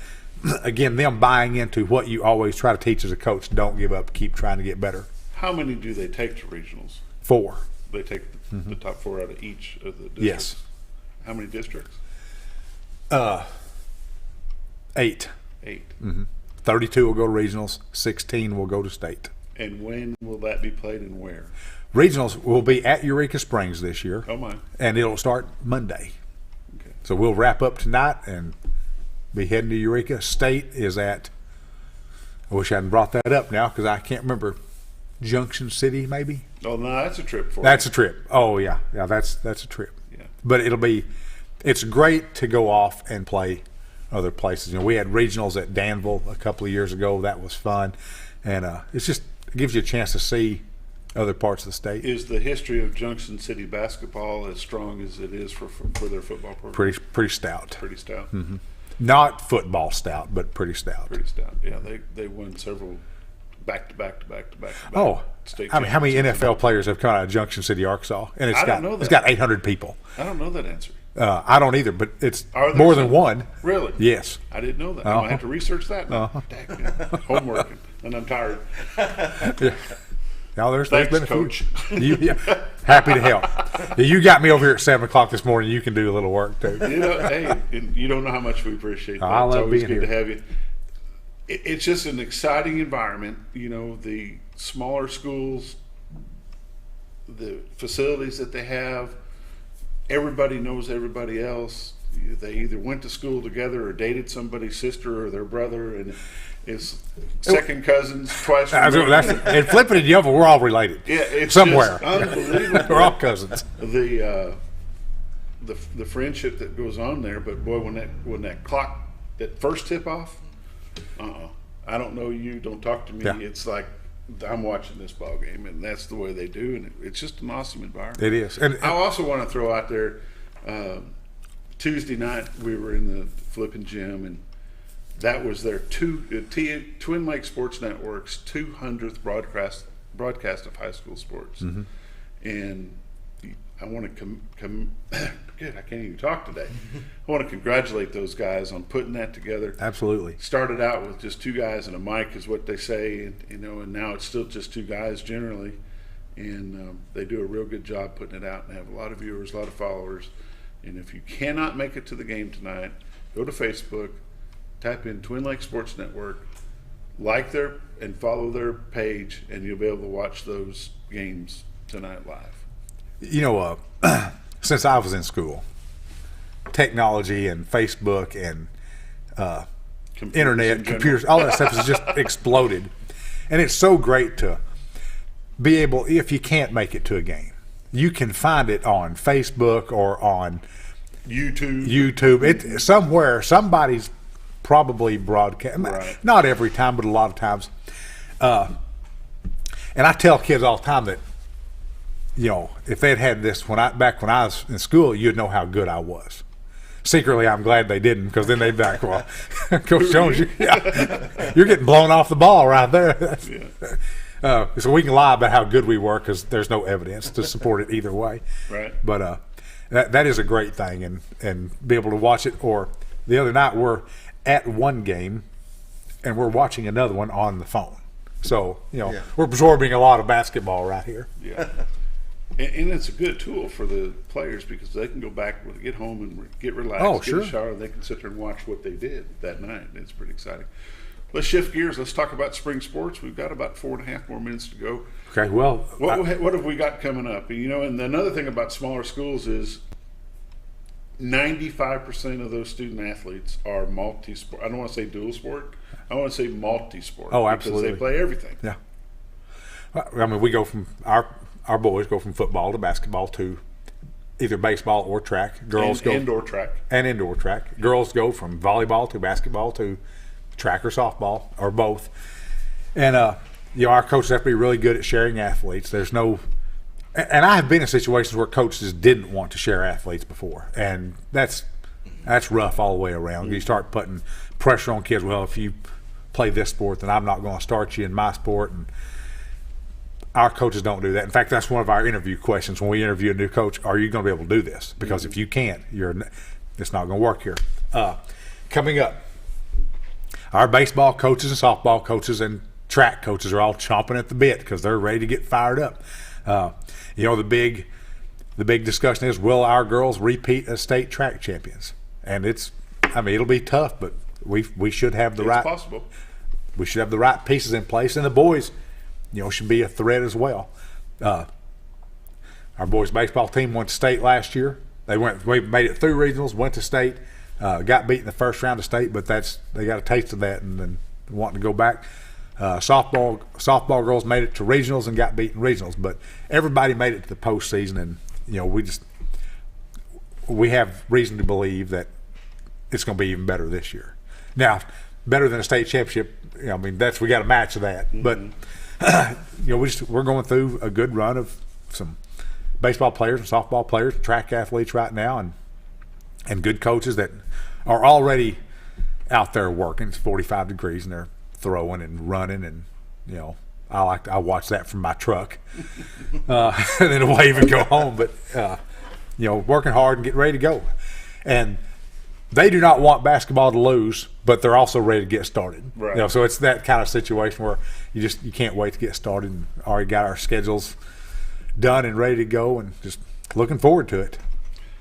again, them buying into what you always try to teach as a coach: don't give up, keep trying to get better. How many do they take to regionals? 4. They take the top 4 out of each of the districts? Yes. How many districts? 8. 8. 32 will go to regionals. 16 will go to state. And when will that be played and where? Regionals will be at Eureka Springs this year. Oh, my. And it'll start Monday. Okay. So we'll wrap up tonight and be heading to Eureka. State is at, I wish I hadn't brought that up now because I can't remember, Junction City maybe? Oh, no, that's a trip for That's you. a trip. Oh, yeah. Yeah, that's a trip. Yeah. But it's great to go off and play other places. We had regionals at Danville a couple of years ago. That was fun. And it gives you a chance to see other parts of the state. Is the history of Junction City basketball as strong as it is for their football program? Pretty stout. Pretty stout. Mm-hmm. Not football stout, but pretty stout. Pretty stout. Yeah, they won several back-to-back state I mean, how many championships. NFL players have come out of Junction City, Arkansas? And I don't know that. It's got 800 people. I don't know that answer. I don't either, but it's Are there more some? than one. Really? Yes. I didn't know that. I have to research that now. Homework, and I'm tired. Now there's Thanks, been a Coach. few. Happy to help. You got me over here at 7 o'clock this morning. You can do a little work too. Hey, you don't know how much we appreciate that. I love it's always being good here. to have you. It's just an exciting environment. The smaller schools, the facilities that they have, everybody knows everybody else. They either went to school together or dated somebody's sister or their brother, and it's second cousins twice removed. And Flippin' and Yellville, we're all related. Yeah, it's somewhere. just unbelievable. We're all cousins. The friendship that goes on there, but boy, when that clock, that first tip off, I don't know you, don't talk to me. Yeah. It's like I'm watching this ball game, and that's the way they do, and it's just an awesome environment. It is. And I also want to throw out there, Tuesday night we were in the Flippin' Gym, and that was their Twin Lake Sports Network's 200th broadcast of high school sports. Mm-hmm. And I want to good, I can't even talk today. I want to congratulate those guys on putting that together. Absolutely. Started out with just 2 guys and a mic is what they say, and now it's still just 2 guys generally. And they do a real good job putting it out and have a lot of viewers, a lot of followers. And if you cannot make it to the game tonight, go to Facebook, type in Twin Lake Sports Network, like and follow their page, and you'll be able to watch those games tonight live. Since I was in school, technology and Facebook and internet, computers, all that stuff has just exploded. And it's so great to be able, if you can't make it to a game, you can find it on Facebook or on YouTube. Somewhere, somebody's probably broadcast. Right. Not every time, but a lot of times. And I tell kids all the time that if they'd had this back when I was in school, you'd know how good I was. Secretly, I'm glad they didn't, because then they'd be like, well, Coach Jones, you're getting blown off the ball right there. So we can lie about how good we were because there's no evidence to support it either way. Right. But that is a great thing, and be able to watch it. Or the other night, we're at one game, and we're watching another one on the phone. So, we're absorbing a lot of basketball right here. Yeah. And it's a good tool for the players because they can go back when they get home and get relaxed, get a shower. They can sit there and watch what they did that night. It's pretty exciting. Let's shift gears. Let's talk about spring sports. We've got about 4.5 more minutes to go. Okay, well. What have we got coming up? And another thing about smaller schools is 95% of those student athletes are multi-sport. I don't want to say dual sport. I want to say multi-sport. Oh, absolutely. Because they play everything. Yeah. I mean, we go from our boys go from football to basketball to either baseball or track. Girls go indoor track. And indoor track. Girls go from volleyball to basketball to track or softball or both. And our coaches have to be really good at sharing athletes. There's no, and I have been in situations where coaches didn't want to share athletes before, and that's rough all the way around. You start putting pressure on kids. Well, if you play this sport, then I'm not going to start you in my sport. And our coaches don't do that. In fact, that's one of our interview questions when we interview a new coach. Are you going to be able to do this? Because if you can't, it's not going to work here. Coming up, our baseball coaches and softball coaches and track coaches are all chomping at the bit because they're ready to get fired up. The big discussion is, will our girls repeat as state track champions? And it'll be tough, but we should have the right. Possible. We should have the right pieces in place, and the boys, should be a threat as well. Our boys baseball team went to state last year. We made it through regionals, went to state, got beat in the first round of state, but they got a taste of that and then wanting to go back. Softball girls made it to regionals and got beat in regionals, but everybody made it to the postseason, and we have reason to believe that it's going to be even better this year. Now, better than a state championship, we got a match of that, but. We're going through a good run of some baseball players and softball players, track athletes right now, and good coaches that are already out there working. It's 45 degrees and they're throwing and running, and I watch that from my truck, and then wave and go home. But working hard and getting ready to go, and they do not want basketball to lose, but they're also ready to get started. Right. So it's that kind of situation where you can't wait to get started, and already got our schedules done and ready to go, and just looking forward to it.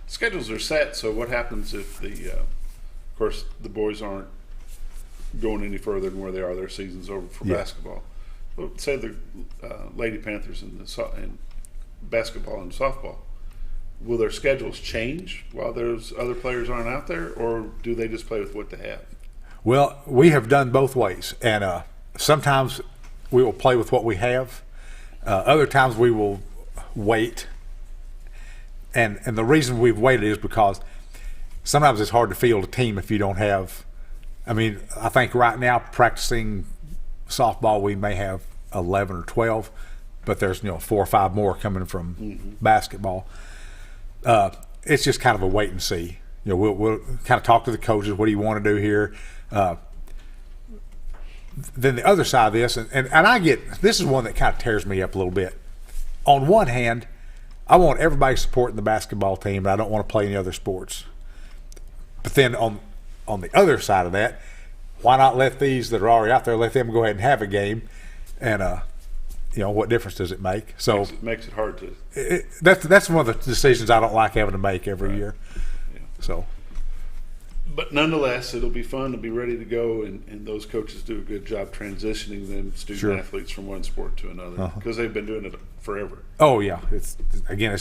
Schedules are set. So what happens if of course, the boys aren't going any further than where they are? Their season's over for basketball. Well, say the Lady Panthers and basketball and softball. Will their schedules change while those other players aren't out there, or do they just play with what they have? Well, we have done both ways, and sometimes we will play with what we have. Other times we will wait, and the reason we've waited is because sometimes it's hard to field a team if you don't have. I think right now practicing softball we may have 11 or 12, but there's 4 or 5 more coming from basketball. It's just kind of a wait and see. We'll kind of talk to the coaches. What do you want to do here? Then the other side of this, and I get, this is one that kind of tears me up a little bit. On one hand, I want everybody supporting the basketball team, but I don't want to play any other sports. But then on the other side of that, why not let these that are already out there, let them go ahead and have a game, and what difference does it make? So makes it hard to. That's one of the decisions I don't like having to make every year. Yeah. So. But nonetheless, it'll be fun to be ready to go, and those coaches do a good job transitioning them student athletes from one sport to another because they've been doing it forever. Oh yeah, it's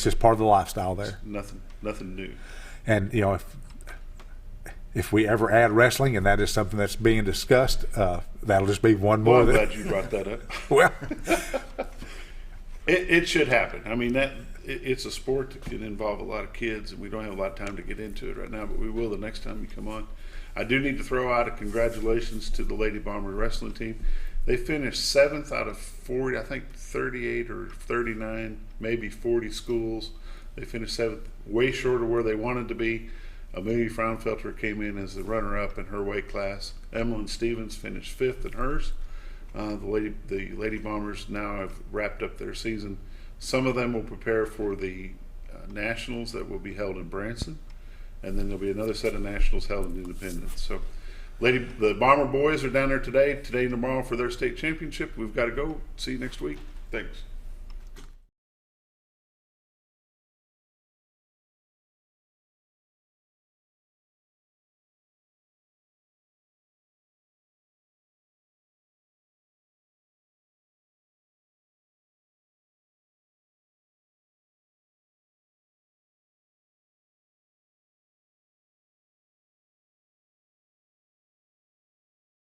just part of the lifestyle there. It's nothing new. And if we ever add wrestling, and that is something that's being discussed, that'll just be one more. I'm glad you brought that up. Well, it should happen. It's a sport that can involve a lot of kids, and we don't have a lot of time to get into it right now, but we will the next time you come on. I do need to throw out a congratulations to the Lady Bomber wrestling team. They finished 7th out of 40, I think 38 or 39, maybe 40 schools. They finished 7th, way short of where they wanted to be. Amelia Fraunfelter came in as the runner-up in her weight class. Emmeline Stevens finished 5th in hers. The Lady Bombers now have wrapped up their season. Some of them will prepare for the nationals that will be held in Branson, and then there'll be another set of nationals held in Independence. So, the Bomber boys are down there today and tomorrow for their state championship. We've got to go. See you next week. Thanks.